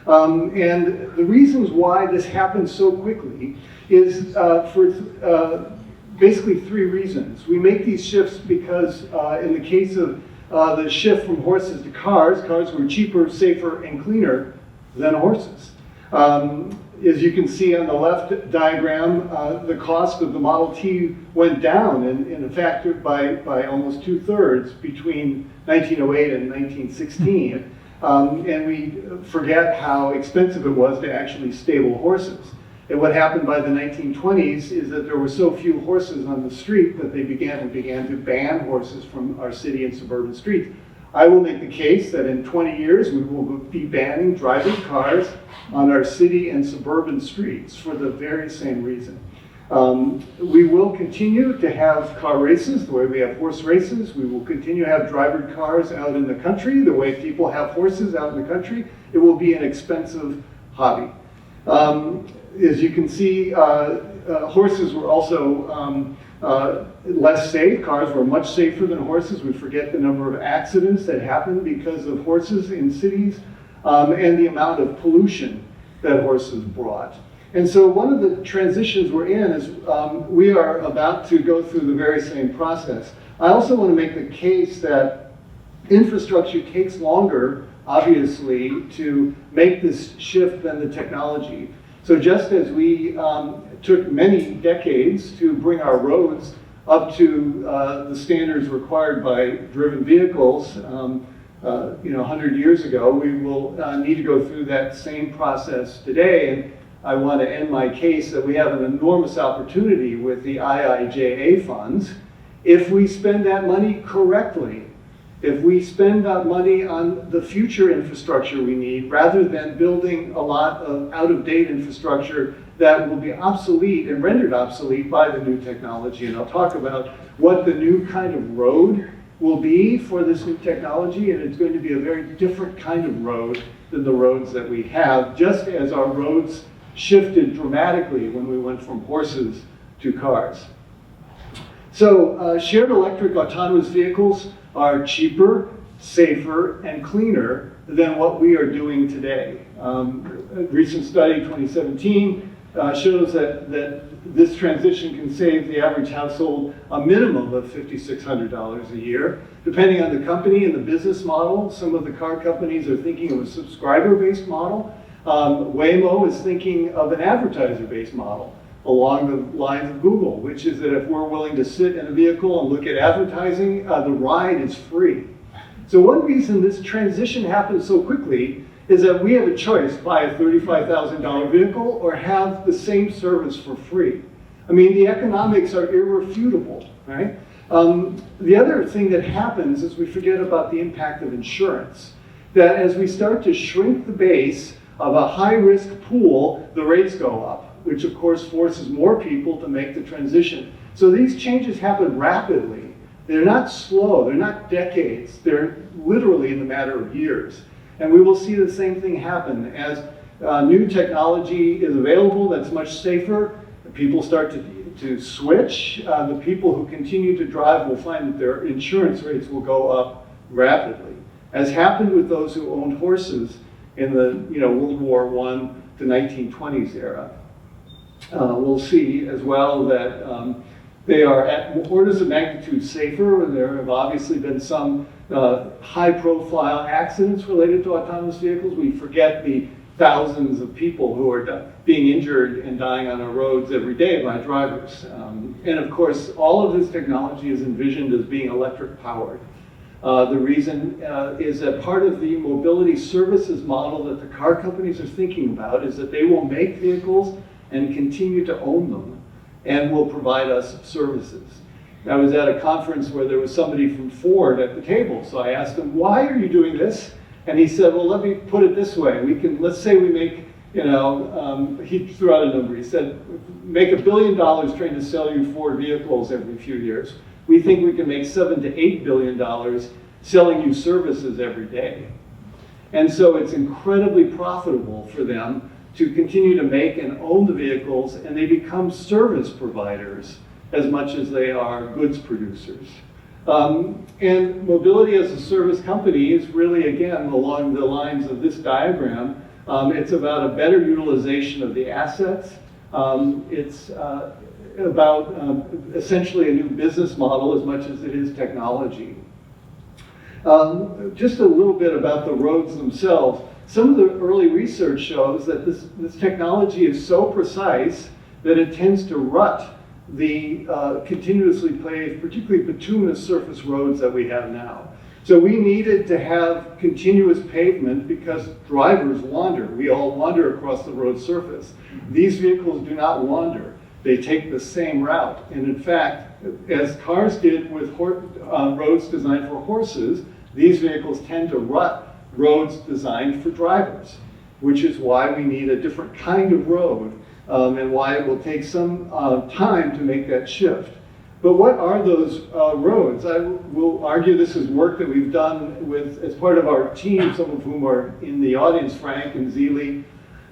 And the reasons why this happens so quickly is for basically three reasons. We make these shifts because in the case of the shift from horses to cars were cheaper, safer, and cleaner than horses. As you can see on the left diagram, the cost of the Model T went down in fact by almost 2/3 between 1908 and 1916. And we forget how expensive it was to actually stable horses. And what happened by the 1920s is that there were so few horses on the street that we began to ban horses from our city and suburban streets. I will make the case that in 20 years we will be banning driving cars on our city and suburban streets for the very same reason. We will continue to have car races the way we have horse races. We will continue to have drivered cars out in the country the way people have horses out in the country. It will be an expensive hobby. As you can see, horses were also less safe. Cars were much safer than horses. We forget the number of accidents that happen because of horses in cities, and the amount of pollution that horses brought. And so one of the transitions we're in is we are about to go through the very same process. I also want to make the case that infrastructure takes longer, obviously, to make this shift than the technology. So just as we took many decades to bring our roads up to the standards required by driven vehicles, 100 years ago, we will need to go through that same process today. And I want to end my case that we have an enormous opportunity with the IIJA funds if we spend that money correctly. If we spend that money on the future infrastructure we need, rather than building a lot of out-of-date infrastructure that will be obsolete and rendered obsolete by the new technology. And I'll talk about what the new kind of road will be for this new technology, and it's going to be a very different kind of road than the roads that we have, just as our roads shifted dramatically when we went from horses to cars. So shared electric autonomous vehicles are cheaper, safer, and cleaner than what we are doing today. A recent study, 2017, shows that this transition can save the average household a minimum of $5,600 a year. Depending on the company and the business model, some of the car companies are thinking of a subscriber-based model. Waymo is thinking of an advertiser-based model along the lines of Google, which is that if we're willing to sit in a vehicle and look at advertising, the ride is free. So one reason this transition happens so quickly is that we have a choice: buy a $35,000 vehicle or have the same service for free. I mean, the economics are irrefutable, right? The other thing that happens is we forget about the impact of insurance. That as we start to shrink the base of a high-risk pool, the rates go up, which of course forces more people to make the transition. So these changes happen rapidly. They're not slow, they're not decades, they're literally in the matter of years. And we will see the same thing happen as new technology is available that's much safer. People start to switch. The people who continue to drive will find that their insurance rates will go up rapidly, as happened with those who owned horses in the World War I to 1920s era. We'll see as well that they are at orders of magnitude safer. There have obviously been some high-profile accidents related to autonomous vehicles. We forget the thousands of people who are being injured and dying on our roads every day by drivers. And of course, all of this technology is envisioned as being electric-powered. The reason is that part of the mobility services model that the car companies are thinking about is that they will make vehicles and continue to own them and will provide us services. I was at a conference where there was somebody from Ford at the table, so I asked him, why are you doing this? And he said, well, let me put it this way. Let's say we make, he threw out a number. He said, make $1 billion trying to sell you Ford vehicles every few years. We think we can make $7 to $8 billion selling you services every day. And so it's incredibly profitable for them to continue to make and own the vehicles, and they become service providers as much as they are goods producers. And mobility as a service company is really, again, along the lines of this diagram. It's about a better utilization of the assets. It's about essentially a new business model as much as it is technology. Just a little bit about the roads themselves. Some of the early research shows that this technology is so precise that it tends to rut the continuously paved, particularly bituminous surface roads that we have now. So we needed to have continuous pavement because drivers wander. We all wander across the road surface. These vehicles do not wander. They take the same route. And in fact, as cars did with roads designed for horses, these vehicles tend to rut roads designed for drivers, which is why we need a different kind of road and why it will take some time to make that shift. But what are those roads? I will argue this is work that we've done as part of our team, some of whom are in the audience. Frank and Zeely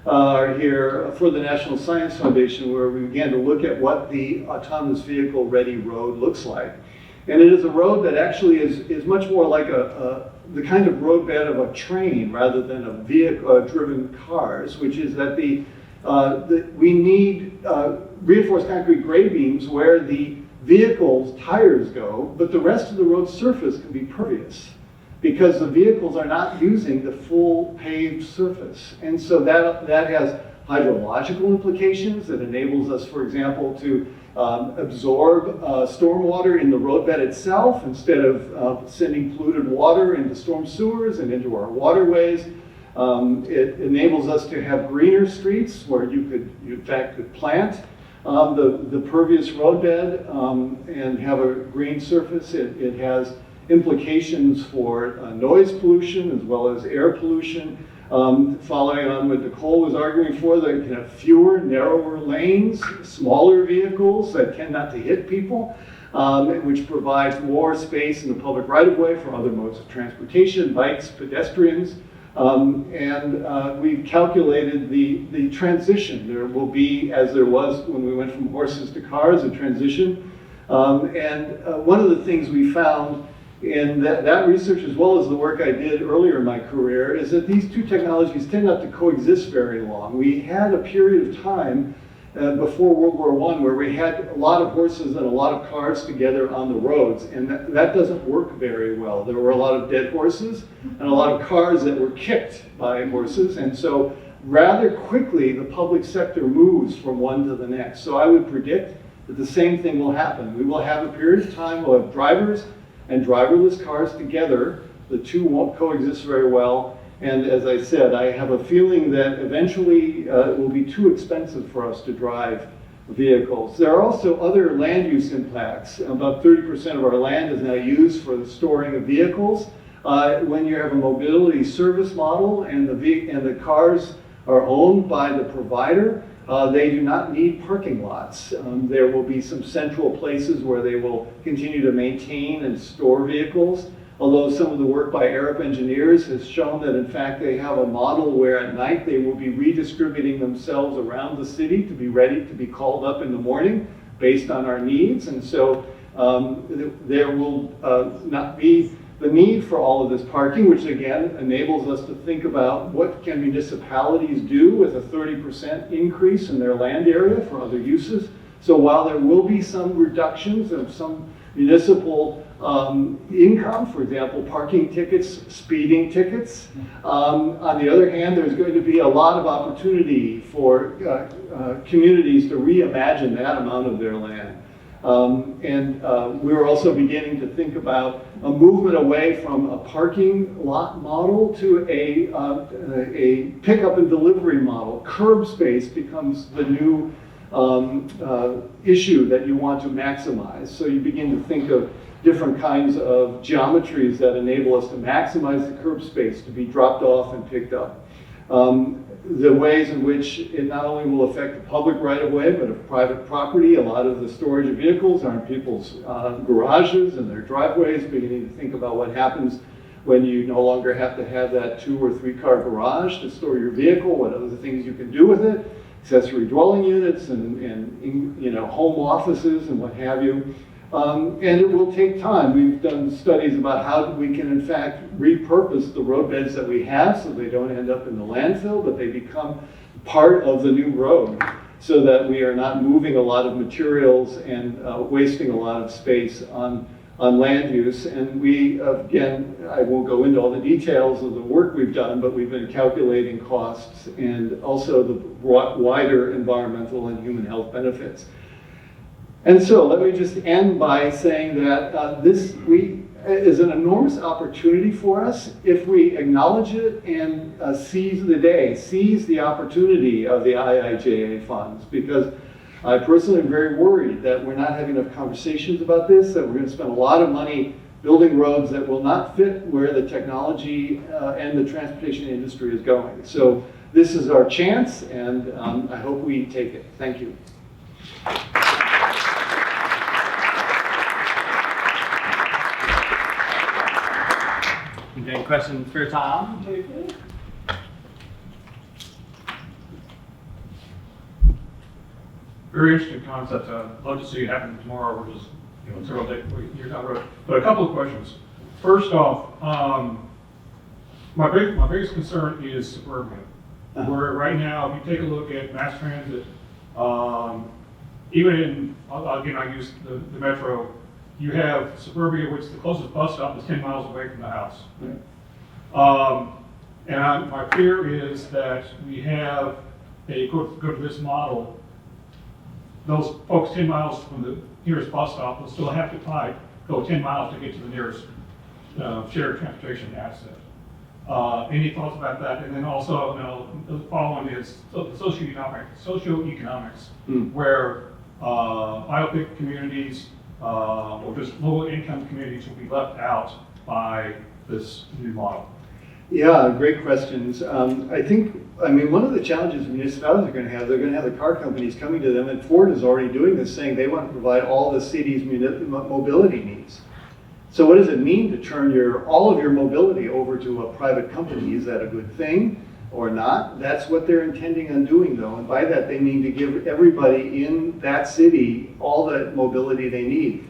are here for the National Science Foundation, where we began to look at what the autonomous vehicle ready road looks like. And it is a road that actually is much more like the kind of roadbed of a train rather than a vehicle driven cars, which is that we need reinforced concrete grade beams where the vehicle's tires go, but the rest of the road surface can be pervious because the vehicles are not using the full paved surface. And so that has hydrological implications that enables us, for example, to absorb stormwater in the roadbed itself instead of sending polluted water into storm sewers and into our waterways. It enables us to have greener streets where you in fact could plant the pervious roadbed and have a green surface. It has implications for noise pollution as well as air pollution. Following on what Nichole was arguing for, that you can have fewer, narrower lanes, smaller vehicles that tend not to hit people, which provides more space in the public right-of-way for other modes of transportation, bikes, pedestrians. And we've calculated the transition. There will be, as there was when we went from horses to cars, a transition One of the things we found in that research, as well as the work I did earlier in my career, is that these two technologies tend not to coexist very long. We had a period of time before World War I where we had a lot of horses and a lot of cars together on the roads, and that doesn't work very well. There were a lot of dead horses and a lot of cars that were kicked by horses, and so rather quickly the public sector moves from one to the next. So I would predict that the same thing will happen. We will have a period of time, we'll have drivers and driverless cars together. The two won't coexist very well. And as I said, I have a feeling that eventually it will be too expensive for us to drive vehicles. There are also other land use impacts. About 30% of our land is now used for the storing of vehicles. When you have a mobility service model and the cars are owned by the provider, they do not need parking lots. There will be some central places where they will continue to maintain and store vehicles. Although some of the work by Arab engineers has shown that in fact they have a model where at night they will be redistributing themselves around the city to be ready to be called up in the morning based on our needs. And so there will not be the need for all of this parking, which again enables us to think about what can municipalities do with a 30% increase in their land area for other uses. So while there will be some reductions of some municipal income, for example, parking tickets, speeding tickets. On the other hand, there's going to be a lot of opportunity for communities to reimagine that amount of their land. We're also beginning to think about a movement away from a parking lot model to a pickup and delivery model. Curb space becomes the new issue that you want to maximize. So you begin to think of different kinds of geometries that enable us to maximize the curb space to be dropped off and picked up. The ways in which it not only will affect the public right-of-way, but of private property. A lot of the storage of vehicles are in people's garages and their driveways, beginning to think about what happens when you no longer have to have that 2 or 3 car garage to store your vehicle, what other things you can do with it, accessory dwelling units and home offices and what have you. And it will take time. We've done studies about how we can, in fact, repurpose the roadbeds that we have so they don't end up in the landfill, but they become part of the new road so that we are not moving a lot of materials and wasting a lot of space on land use. And we, again, I won't go into all the details of the work we've done, but we've been calculating costs and also the wider environmental and human health benefits. And so let me just end by saying that this is an enormous opportunity for us if we acknowledge it and seize the day, seize the opportunity of the IIJA funds, because I personally am very worried that we're not having enough conversations about this, that we're going to spend a lot of money building roads that will not fit where the technology and the transportation industry is going. So this is our chance, and I hope we take it. Thank you. Any questions for Tom? Very interesting concept. I'd love to see it happen tomorrow, which is several years down the road. But a couple of questions. First off, my biggest concern is suburbia. Where right now, if you take a look at mass transit, even in, again, I use the metro, you have suburbia, which the closest bus stop is 10 miles away from the house. My fear is that we have go to this model, those folks 10 miles from the nearest bus stop will still have to go 10 miles to get to the nearest shared transportation asset. Any thoughts about that? And then also, the following is socioeconomics, where biopic communities or just lower income communities will be left out by this new model. Yeah, great questions. I mean, one of the challenges municipalities are going to have, they're going to have the car companies coming to them, and Ford is already doing this, saying they want to provide all the city's mobility needs. So what does it mean to turn all of your mobility over to a private company? Is that a good thing? or not. That's what they're intending on doing though. And by that they mean to give everybody in that city all the mobility they need,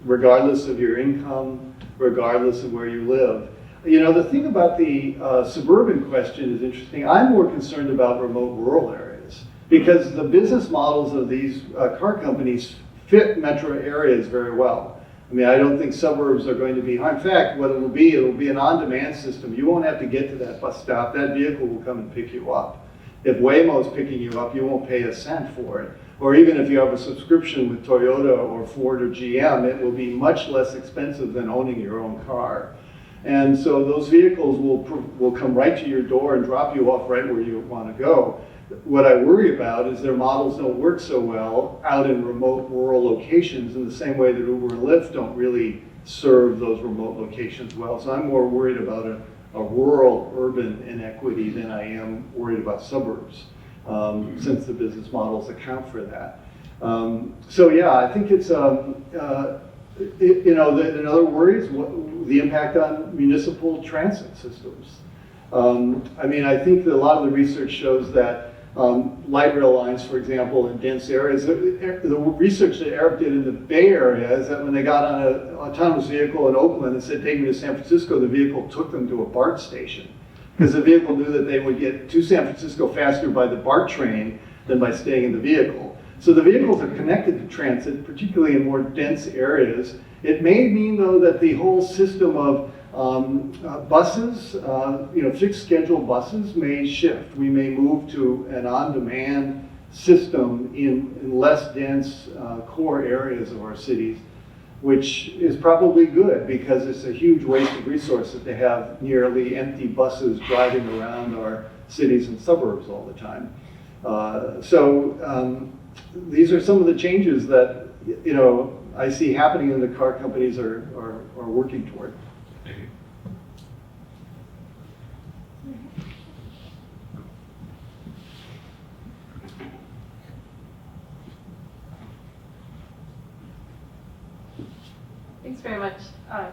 regardless of your income, regardless of where you live. You know, the thing about the suburban question is interesting. I'm more concerned about remote rural areas because the business models of these car companies fit metro areas very well. I mean, I don't think suburbs are going to be, in fact, what it'll be an on-demand system. You won't have to get to that bus stop. That vehicle will come and pick you up. If Waymo's picking you up, you won't pay a cent for it. Or even if you have a subscription with Toyota or Ford or GM, it will be much less expensive than owning your own car. And so those vehicles will come right to your door and drop you off right where you want to go. What I worry about is their models don't work so well out in remote rural locations in the same way that Uber and Lyft don't really serve those remote locations well. So I'm more worried about a rural-urban inequity than I am worried about suburbs, since the business models account for that. So yeah, I think it's, another worry is the impact on municipal transit systems. I mean, I think that a lot of the research shows that light rail lines, for example, in dense areas, the research that Eric did in the Bay Area is that when they got on an autonomous vehicle in Oakland and said, take me to San Francisco, the vehicle took them to a BART station. Because the vehicle knew that they would get to San Francisco faster by the BART train than by staying in the vehicle. So the vehicles are connected to transit, particularly in more dense areas. It may mean, though, that the whole system of buses, fixed schedule buses may shift. We may move to an on-demand system in less dense core areas of our cities, which is probably good because it's a huge waste of resources to have nearly empty buses driving around our cities and suburbs all the time. These are some of the changes that I see happening and the car companies are working toward. Thanks very much for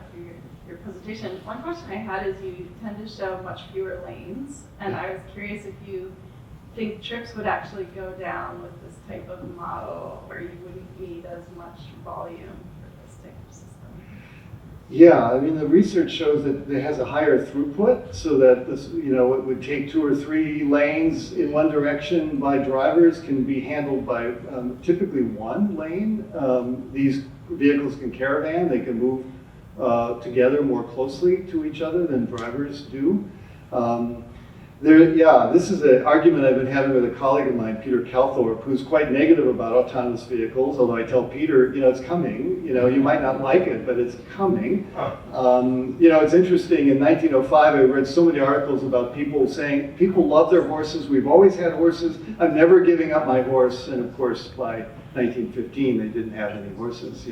your presentation. One question I had is you tend to show much fewer lanes, and I was curious if you think trips would actually go down with this type of model, or you wouldn't need as much volume for this type of system. Yeah, I mean, the research shows that it has a higher throughput, so that this, it would take 2 or 3 lanes in one direction by drivers can be handled by typically 1 lane. These vehicles can caravan, they can move together more closely to each other than drivers do. This is an argument I've been having with a colleague of mine, Peter Calthorpe, who's quite negative about autonomous vehicles, although I tell Peter, it's coming. You might not like it, but it's coming. It's interesting, in 1905 I read so many articles about people saying, people love their horses, we've always had horses, I'm never giving up my horse, and of course by 1915 they didn't have any horses,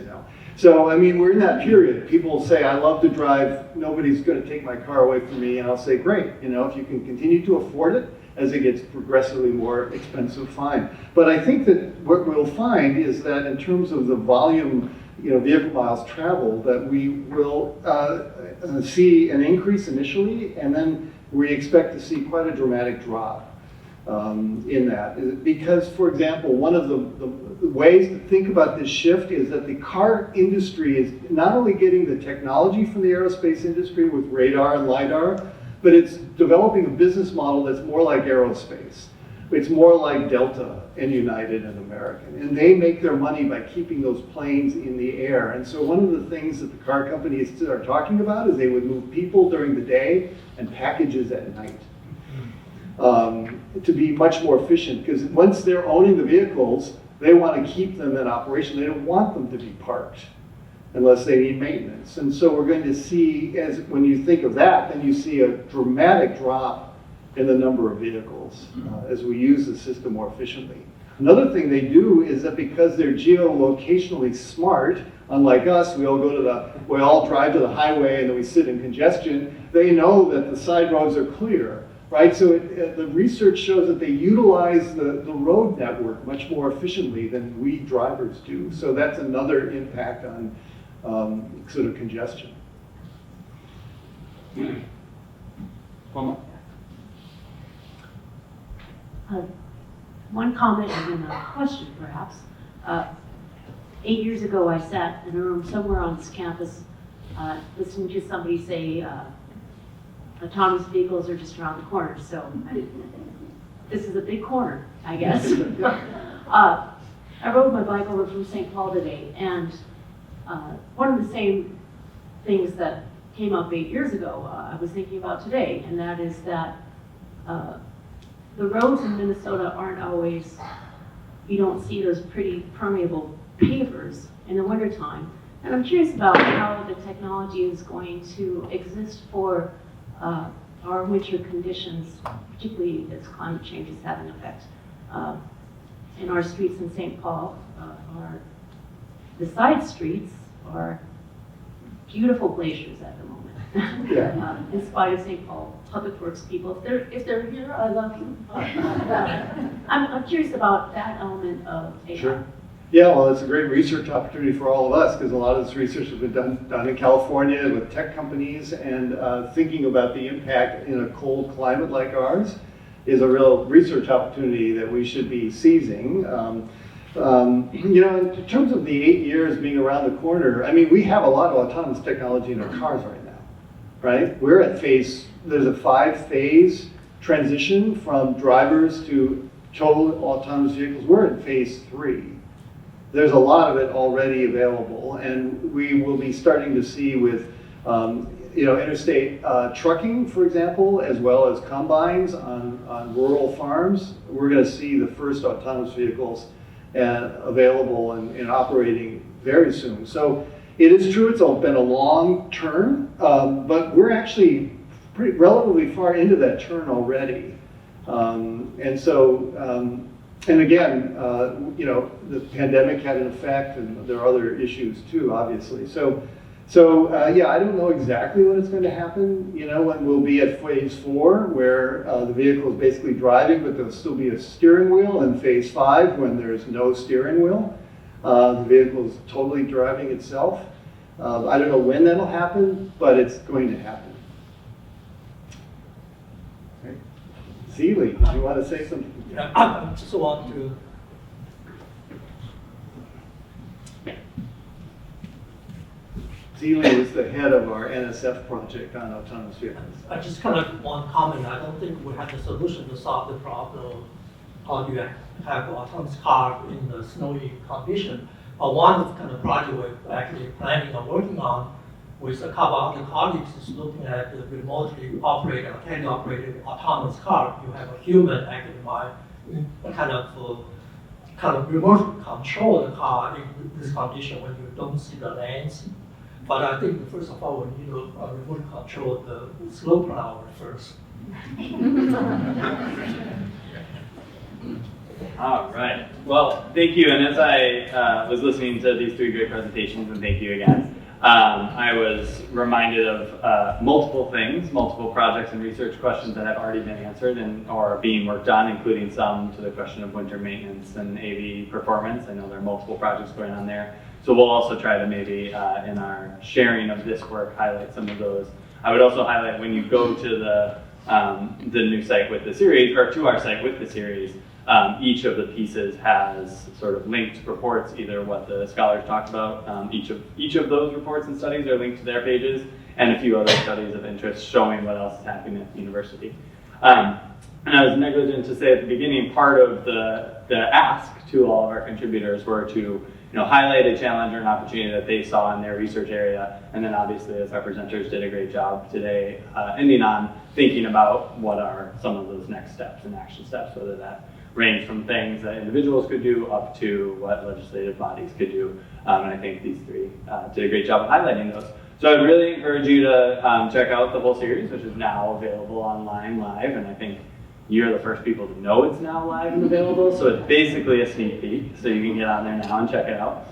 So, I mean, we're in that period. People say, I love to drive, nobody's going to take my car away from me, and I'll say, great, if you can continue to afford it, as it gets progressively more expensive, fine. But I think that what we'll find is that in terms of the volume, vehicle miles traveled, that we will see an increase initially, and then we expect to see quite a dramatic drop in that. Because, for example, one of the ways to think about this shift is that the car industry is not only getting the technology from the aerospace industry with radar and LiDAR, but it's developing a business model that's more like aerospace. It's more like Delta and United and American. And they make their money by keeping those planes in the air. And so one of the things that the car companies are talking about is they would move people during the day and packages at night. To be much more efficient, because once they're owning the vehicles, they want to keep them in operation. They don't want them to be parked unless they need maintenance. And so we're going to see, when you think of that, then you see a dramatic drop in the number of vehicles as we use the system more efficiently. Another thing they do is that because they're geolocationally smart, unlike us, we all drive to the highway and then we sit in congestion, they know that the side roads are clear. Right, so the research shows that they utilize the road network much more efficiently than we drivers do. So that's another impact on sort of congestion. One comment and then a question, perhaps. 8 years ago, I sat in a room somewhere on this campus listening to somebody say autonomous vehicles are just around the corner. So this is a big corner, I guess. I rode my bike over from St. Paul today, and one of the same things that came up 8 years ago, I was thinking about today, and that is that the roads in Minnesota aren't always, you don't see those pretty permeable pavers in the wintertime. And I'm curious about how the technology is going to exist for our winter conditions, particularly as climate change is having an effect. In our streets in St. Paul, the side streets are beautiful glaciers at the moment. Yeah. In spite of St. Paul Public Works people, if they're here, I love you. I'm curious about that element of AI. Sure. Yeah, well, it's a great research opportunity for all of us because a lot of this research has been done in California with tech companies, and thinking about the impact in a cold climate like ours is a real research opportunity that we should be seizing. You know, in terms of the 8 years being around the corner, I mean, we have a lot of autonomous technology in our cars right now, right? We're at there's a 5-phase transition from drivers to total autonomous vehicles. We're in phase 3. There's a lot of it already available, and we will be starting to see with you know, interstate trucking, for example, as well as combines on rural farms. We're going to see the first autonomous vehicles available and operating very soon. So it is true, it's been a long turn, but we're actually relatively far into that turn already. And so, and again, you know, the pandemic had an effect, and there are other issues too, obviously. So yeah, I don't know exactly when it's going to happen, you know, when we'll be at phase 4, where the vehicle is basically driving, but there'll still be a steering wheel, and phase 5, when there's no steering wheel. The vehicle is totally driving itself. I don't know when that'll happen, but it's going to happen. Okay. Seeley, did you want to say something? Yeah, I just want to Seeley is the head of our NSF project on autonomous vehicles. I just kind of want to comment. I don't think we have the solution to solve the problem of how do you have an autonomous car in the snowy condition. But one of the kind of project we're actually planning on working on with a couple of other colleagues is looking at the remotely operated or teleoperated autonomous car. You have a human actually kind of remotely control the car in this condition when you don't see the lanes. But I think first of all we need to remotely control the slope plower first. All right. Well, thank you. And as I was listening to these 3 great presentations, and thank you again, I was reminded of multiple things, multiple projects and research questions that have already been answered and or being worked on, including some to the question of winter maintenance and AV performance. I know there are multiple projects going on there. So we'll also try to maybe, in our sharing of this work, highlight some of those. I would also highlight when you go to the new site with the series, or to our site with the series, each of the pieces has sort of linked reports, either what the scholars talked about. Each of those reports and studies are linked to their pages, and a few other studies of interest showing what else is happening at the university. And I was negligent to say at the beginning, part of the ask to all of our contributors were to highlight a challenge or an opportunity that they saw in their research area, and then obviously, as our presenters did a great job today, ending on thinking about what are some of those next steps and action steps, whether that range from things that individuals could do up to what legislative bodies could do. And I think these 3 did a great job of highlighting those. So I'd really encourage you to check out the whole series, which is now available online live, and I think you're the first people to know it's now live and available, so it's basically a sneak peek, so you can get on there now and check it out.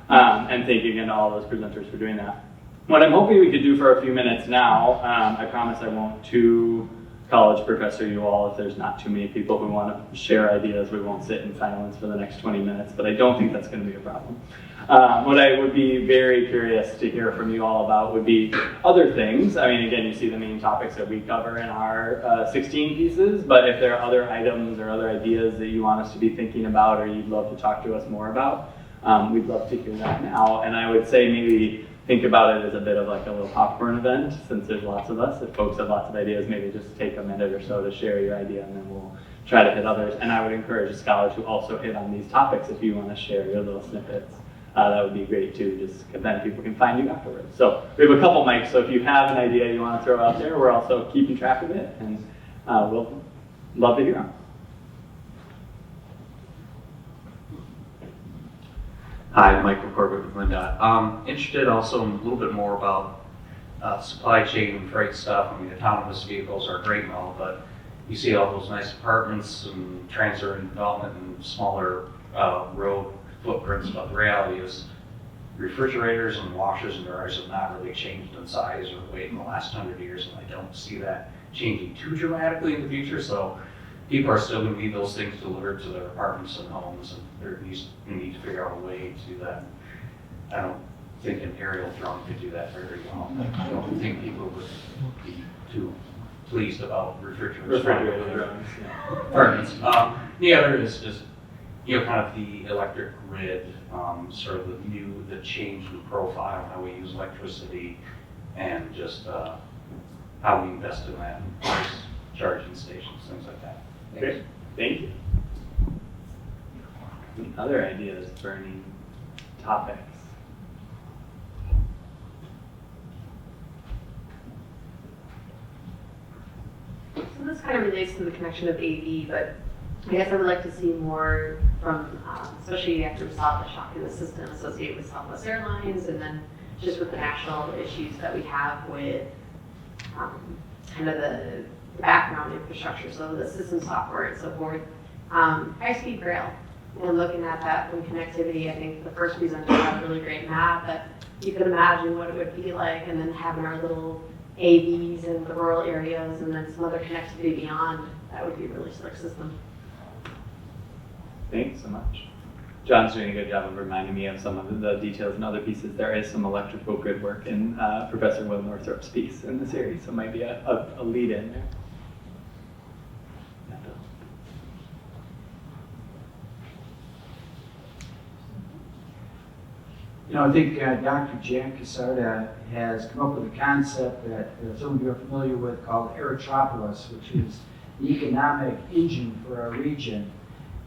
And thank you again to all those presenters for doing that. What I'm hoping we could do for a few minutes now, I promise I won't too college professor you all, if there's not too many people who want to share ideas, we won't sit in silence for the next 20 minutes, but I don't think that's going to be a problem. What I would be very curious to hear from you all about would be other things. I mean, again, you see the main topics that we cover in our 16 pieces, but if there are other items or other ideas that you want us to be thinking about or you'd love to talk to us more about, we'd love to hear that now. And I would say maybe think about it as a bit of like a little popcorn event, since there's lots of us. If folks have lots of ideas, maybe just take a minute or so to share your idea, and then we'll try to hit others. And I would encourage the scholars who also hit on these topics, if you want to share your little snippets, that would be great too, just because then people can find you afterwards. So we have a couple mics, so if you have an idea you want to throw out there, we're also keeping track of it, and we'll love to hear them. Hi, Michael Corbett with MnDOT. Interested also in a little bit more about supply chain and freight stuff. I mean, autonomous vehicles are great and all, but you see all those nice apartments and transfer and development and smaller road footprints, but the reality is refrigerators and washers and dryers have not really changed in size or weight in the last 100 years, and I don't see that changing too dramatically in the future. So people are still going to need those things delivered to their apartments and homes, and we need to figure out a way to do that. I don't think an aerial drone could do that very well. I don't think people would be too pleased about refrigerators. Apartments. The other is just, kind of the electric grid, sort of the change in profile, how we use electricity, and just how we invest in that, and charging stations, things like that. Great, thank you. Any other ideas, burning topics? So this kind of relates to the connection of AV, but I guess I would like to see more from, especially after we saw the shock in the system associated with Southwest Airlines, and then just with the national issues that we have with kind of the background infrastructure, so the system software and so forth. High-speed rail, and looking at that from connectivity, I think the first presenter had a really great map, but you could imagine what it would be like, and then having our little AVs in the rural areas, and then some other connectivity beyond. That would be a really slick system. Thanks so much. John's doing a good job of reminding me of some of the details and other pieces. There is some electrical grid work in Professor Will Northrup's piece in the series, so it might be a lead in there. I think Dr. Jack Casarda has come up with a concept that some of you are familiar with called Aerotropolis, which is the economic engine for our region.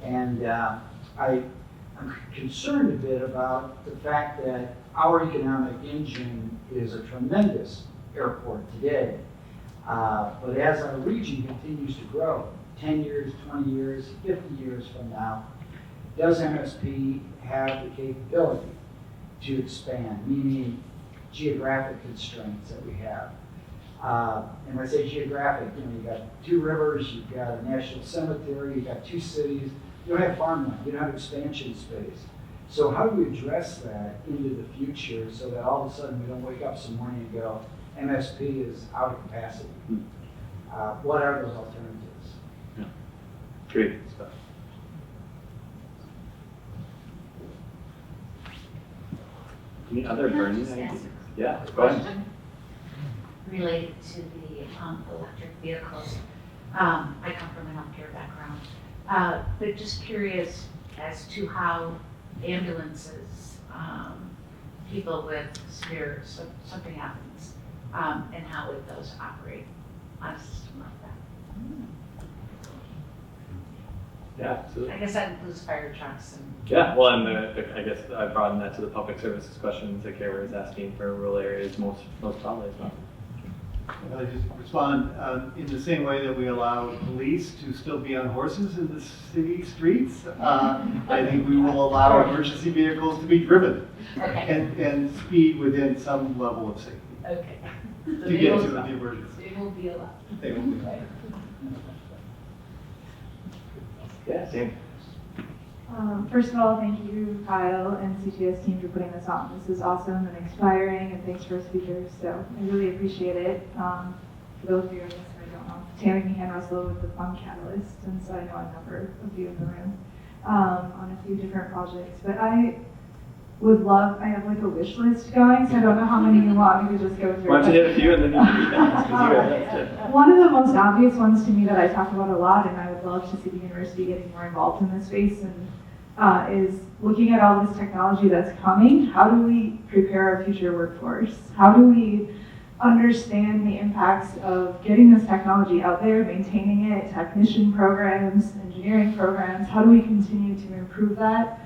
And I'm concerned a bit about the fact that our economic engine is a tremendous airport today. But as our region continues to grow, 10 years, 20 years, 50 years from now, does MSP have the capability to expand, meaning geographic constraints that we have? And when I say geographic, you've got 2 rivers, you've got a national cemetery, you've got 2 cities, you don't have farmland, you don't have expansion space. So how do we address that into the future so that all of a sudden we don't wake up some morning and go, MSP is out of capacity? What are those alternatives? Yeah. Great stuff. Any other burning ideas? Yeah, go ahead. Related to the electric vehicles. I come from a healthcare background, but just curious as to how ambulances, people with severe, something happens, and how would those operate on a system like that? Yeah, absolutely. I guess that includes fire trucks and. Yeah, well, and I guess I broadened that to the public services questions that Carrie was asking for rural areas most probably as well. I just respond in the same way that we allow police to still be on horses in the city streets. I think we will allow emergency vehicles to be driven and speed within some level of safety. Okay. To get to the emergency. They will be allowed. They will be. Yeah, Sam. First of all, thank you, Kyle and CTS team, for putting this on. This is awesome and inspiring, and thanks for our speakers. So I really appreciate it. For those of you I don't know, Tammy Meehan Russell with the Fund Catalyst, and so I know a number of you in the room on a few different projects. But I would love, I have like a wish list going, so I don't know how many you want me to just go through. Why don't you hit a few and then you can read them, 'cause you have that's it. One of the most obvious ones to me that I talk about a lot, and I would love to see the university getting more involved in this space, and is looking at all this technology that's coming. How do we prepare our future workforce? How do we understand the impacts of getting this technology out there, maintaining it, technician programs, engineering programs? How do we continue to improve that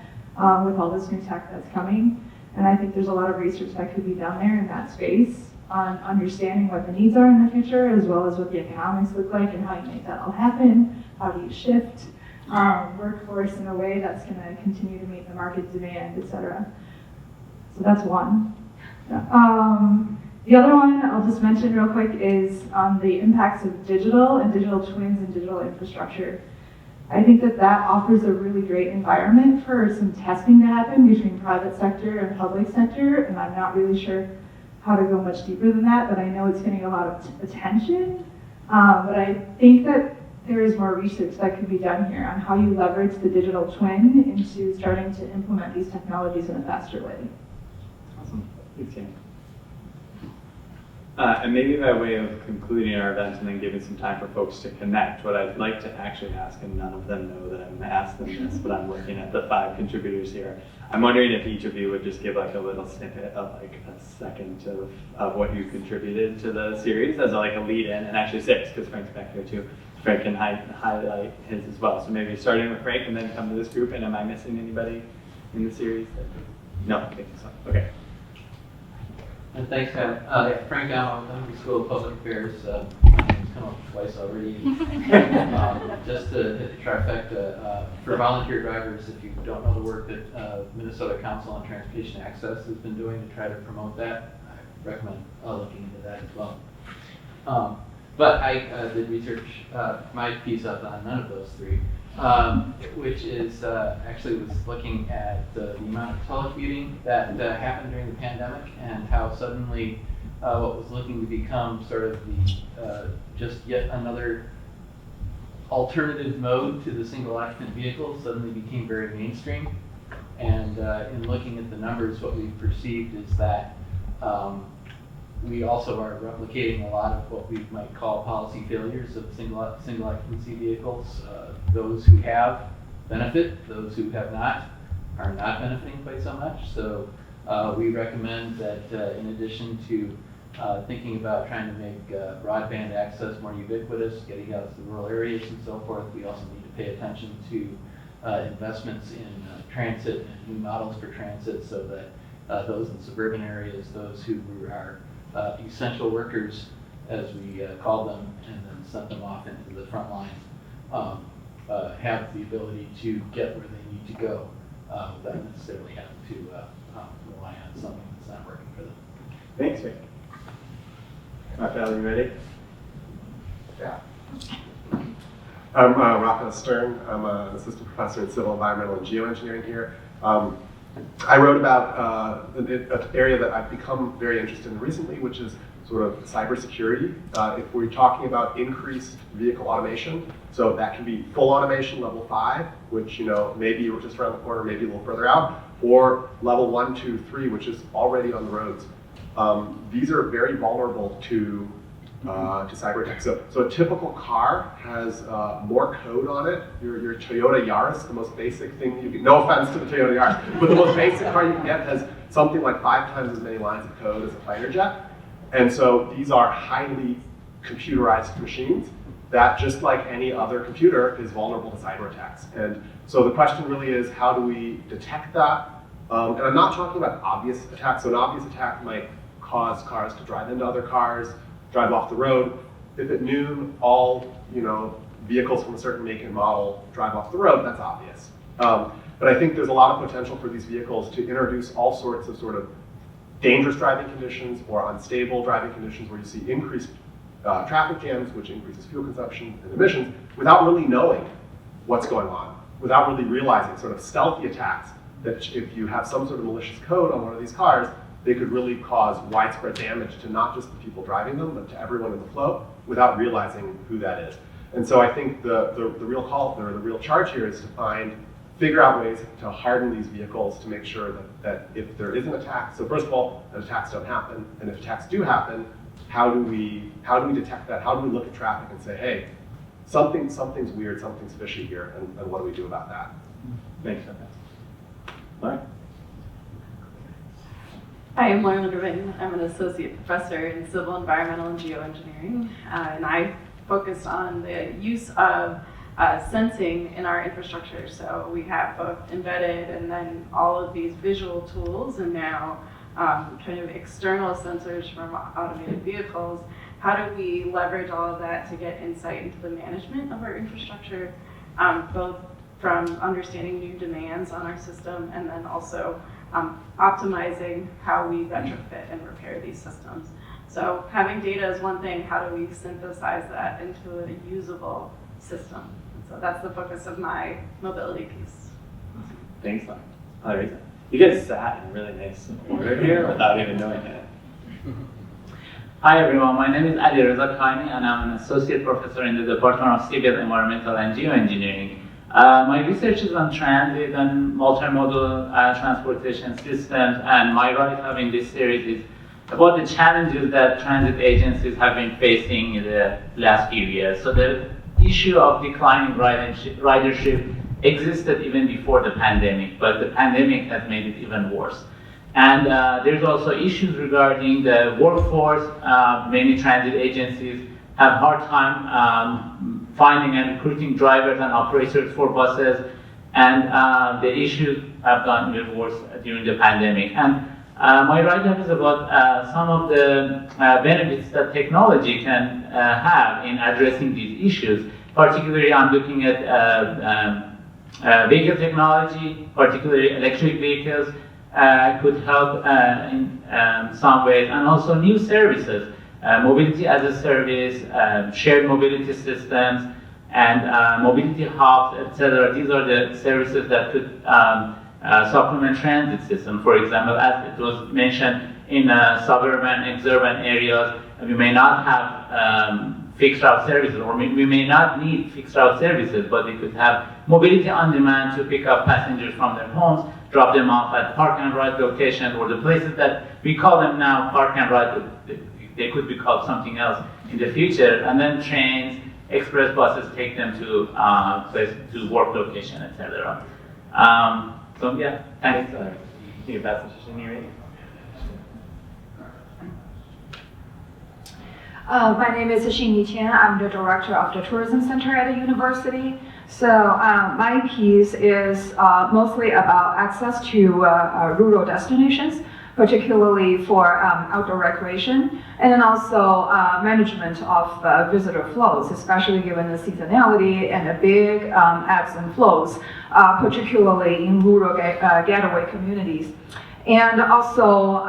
with all this new tech that's coming? And I think there's a lot of research that could be done there in that space on understanding what the needs are in the future, as well as what the economics look like and how you make that all happen. How do you shift workforce in a way that's going to continue to meet the market demand, et cetera. So that's one. The other one I'll just mention real quick is on the impacts of digital and digital twins and digital infrastructure. I think that that offers a really great environment for some testing to happen between private sector and public sector, and I'm not really sure how to go much deeper than that, but I know it's getting a lot of attention. But I think that there is more research that could be done here on how you leverage the digital twin into starting to implement these technologies in a faster way. Awesome. Thanks, Tammy. And maybe by way of concluding our event and then giving some time for folks to connect, what I'd like to actually ask, and none of them know that I'm going to ask them this, but I'm looking at the 5 contributors here. I'm wondering if each of you would just give like a little snippet of like a second of what you contributed to the series as like a lead in, and actually 6, because Frank's back here too. Frank can highlight his as well. So maybe starting with Frank and then come to this group, and am I missing anybody in the series? No, I think so. Okay. Thanks, Kyle. Frank Allen, I'm in the School of Public Affairs. My name's come up twice already. Just to hit the trifecta, for volunteer drivers, if you don't know the work that Minnesota Council on Transportation Access has been doing to try to promote that, I recommend looking into that as well. But I did research my piece up on none of those 3. Which is actually was looking at the amount of telecommuting that happened during the pandemic and how suddenly what was looking to become sort of the just yet another alternative mode to the single occupant vehicle suddenly became very mainstream. And in looking at the numbers, what we've perceived is that we also are replicating a lot of what we might call policy failures of single occupancy vehicles. Those who have benefit, those who have not are not benefiting quite so much. So we recommend that in addition to thinking about trying to make broadband access more ubiquitous, getting out to the rural areas and so forth, we also need to pay attention to investments in transit and new models for transit so that those in suburban areas, those who are essential workers, as we call them, and then sent them off into the front line, have the ability to get where they need to go without necessarily having to rely on something that's not working for them. Thanks, Rick. Raphael, you ready? Yeah. I'm Raphael Stern. I'm an assistant professor in civil, environmental, and geoengineering here. I wrote about an area that I've become very interested in recently, which is sort of cybersecurity. If we're talking about increased vehicle automation, so that can be full automation, level 5, which maybe just around the corner, maybe a little further out, or level 1, 2, 3, which is already on the roads. These are very vulnerable to cyber attack. So a typical car has more code on it. Your Toyota Yaris, the most basic thing you can, no offense to the Toyota Yaris, but the most basic car you can get has something like 5 times as many lines of code as a fighter jet. And so these are highly computerized machines that, just like any other computer, is vulnerable to cyber attacks. And so the question really is, how do we detect that? And I'm not talking about obvious attacks. So an obvious attack might cause cars to drive into other cars, drive off the road. If at noon all vehicles from a certain make and model drive off the road, that's obvious. But I think there's a lot of potential for these vehicles to introduce all sorts of sort of dangerous driving conditions or unstable driving conditions where you see increased traffic jams, which increases fuel consumption and emissions, without really knowing what's going on, without really realizing sort of stealthy attacks that if you have some sort of malicious code on one of these cars, they could really cause widespread damage to not just the people driving them, but to everyone in the flow without realizing who that is. And so I think the real call, or the real charge here is to figure out ways to harden these vehicles to make sure that if there is an attack, so first of all, that attacks don't happen, and if attacks do happen, how do we detect that? How do we look at traffic and say, hey, something's weird, something's fishy here, and what do we do about that? Thanks. Lauren? Hi, I'm Lauren Linderman. I'm an associate professor in civil, environmental, and geoengineering, and I focused on the use of sensing in our infrastructure. So we have both embedded and then all of these visual tools, and now kind of external sensors from automated vehicles. How do we leverage all of that to get insight into the management of our infrastructure, both from understanding new demands on our system and then also optimizing how we retrofit and repair these systems. So having data is one thing. How do we synthesize that into a usable system? So that's the focus of my mobility piece. Thanks, Lauren. You guys sat in really nice order here without even knowing it. Hi everyone, my name is Ali Reza Kaini and I'm an associate professor in the Department of Civil, Environmental and Geoengineering. My research is on transit and multimodal transportation systems, and my write-up in this series is about the challenges that transit agencies have been facing in the last few years. So the issue of declining ridership existed even before the pandemic, but the pandemic has made it even worse. And there's also issues regarding the workforce. Many transit agencies have a hard time finding and recruiting drivers and operators for buses, and the issues have gotten even worse during the pandemic. And my write-up is about some of the benefits that technology can have in addressing these issues. Particularly, I'm looking at vehicle technology, particularly electric vehicles, could help in some ways, and also new services, mobility as a service, shared mobility systems, and mobility hubs, etc. These are the services that could supplement transit system. For example, as it was mentioned, in suburban, exurban areas, we may not have fixed route services, or we may not need fixed route services, but we could have mobility on demand to pick up passengers from their homes, drop them off at park and ride locations, or the places that we call them now park and ride, they could be called something else in the future, and then trains, express buses take them to to work location, etc. So yeah, thanks. My name is Xinyi Tian. I'm the director of the Tourism Center at the university. So my piece is mostly about access to rural destinations, particularly for outdoor recreation, and then also management of visitor flows, especially given the seasonality and the big ebbs and flows, particularly in rural getaway communities. And also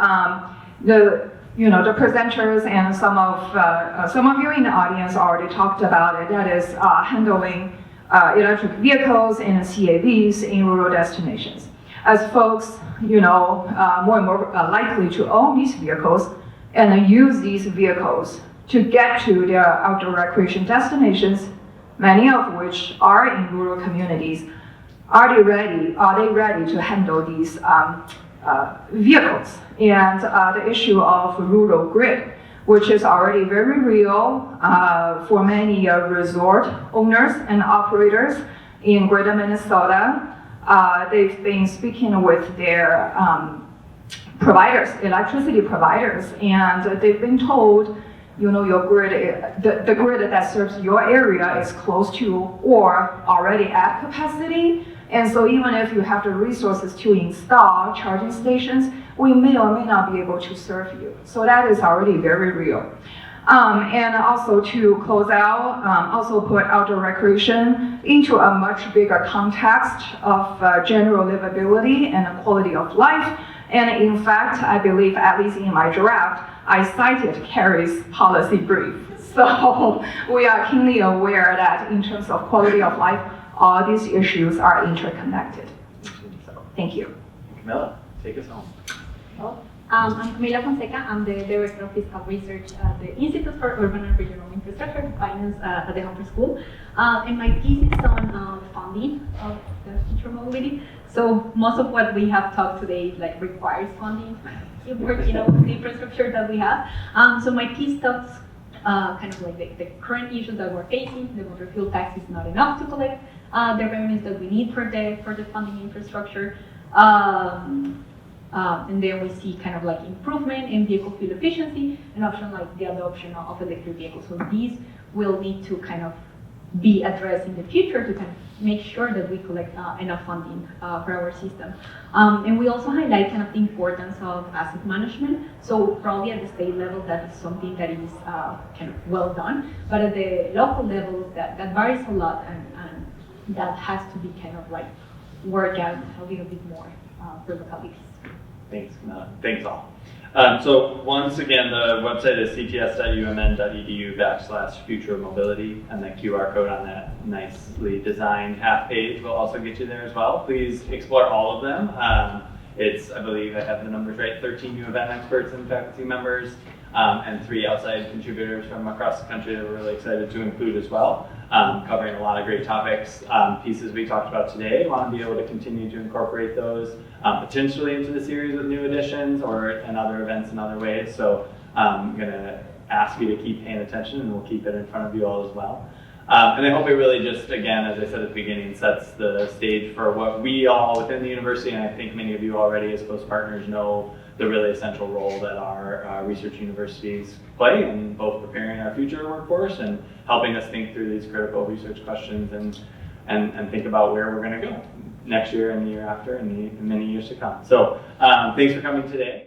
the presenters and some of you in the audience already talked about it. That is handling electric vehicles and CAVs in rural destinations. As folks, more and more likely to own these vehicles and use these vehicles to get to their outdoor recreation destinations, many of which are in rural communities, are they ready to handle these vehicles? And the issue of rural grid, which is already very real for many resort owners and operators in greater Minnesota. They've been speaking with their providers, electricity providers, and they've been told, your grid, the grid that serves your area is close to or already at capacity. And so even if you have the resources to install charging stations, we may or may not be able to serve you. So that is already very real. And also to close out, also put outdoor recreation into a much bigger context of general livability and quality of life. And in fact, I believe, at least in my draft, I cited Carrie's policy brief. So we are keenly aware that in terms of quality of life, all these issues are interconnected. So, thank you. Camilla, take us home. Well, I'm Camila Fonseca. I'm the Director of Fiscal Research at the Institute for Urban and Regional Infrastructure and Finance at the HumanFIRST School. And my thesis is on funding of the future mobility. So most of what we have talked today requires funding to work, with the infrastructure that we have. So my piece talks kind of the current issues that we're facing. The motor fuel tax is not enough to collect the revenues that we need for the funding infrastructure. And then we see kind of improvement in vehicle fuel efficiency and option the adoption of electric vehicles. So these will need to kind of be addressed in the future to kind of make sure that we collect enough funding for our system. And we also highlight kind of the importance of asset management. So probably at the state level, that is something that is kind of well done. But at the local level, that varies a lot, and that has to be kind of worked out a little bit more for localities. Thanks, Camilla. Thanks all. So once again, the website is cts.umn.edu/future mobility, and the QR code on that nicely designed half page will also get you there as well. Please explore all of them. It's, I believe I have the numbers right, 13 U of N experts and faculty members, and 3 outside contributors from across the country that we're really excited to include as well, covering a lot of great topics, pieces we talked about today. I want to be able to continue to incorporate those potentially into the series with new additions and other events in other ways. So I'm going to ask you to keep paying attention, and we'll keep it in front of you all as well. And I hope it really just, again, as I said at the beginning, sets the stage for what we all within the university, and I think many of you already as close partners know the really essential role that our research universities play in both preparing our future workforce and helping us think through these critical research questions and think about where we're going to go next year and the year after and the many years to come. So thanks for coming today.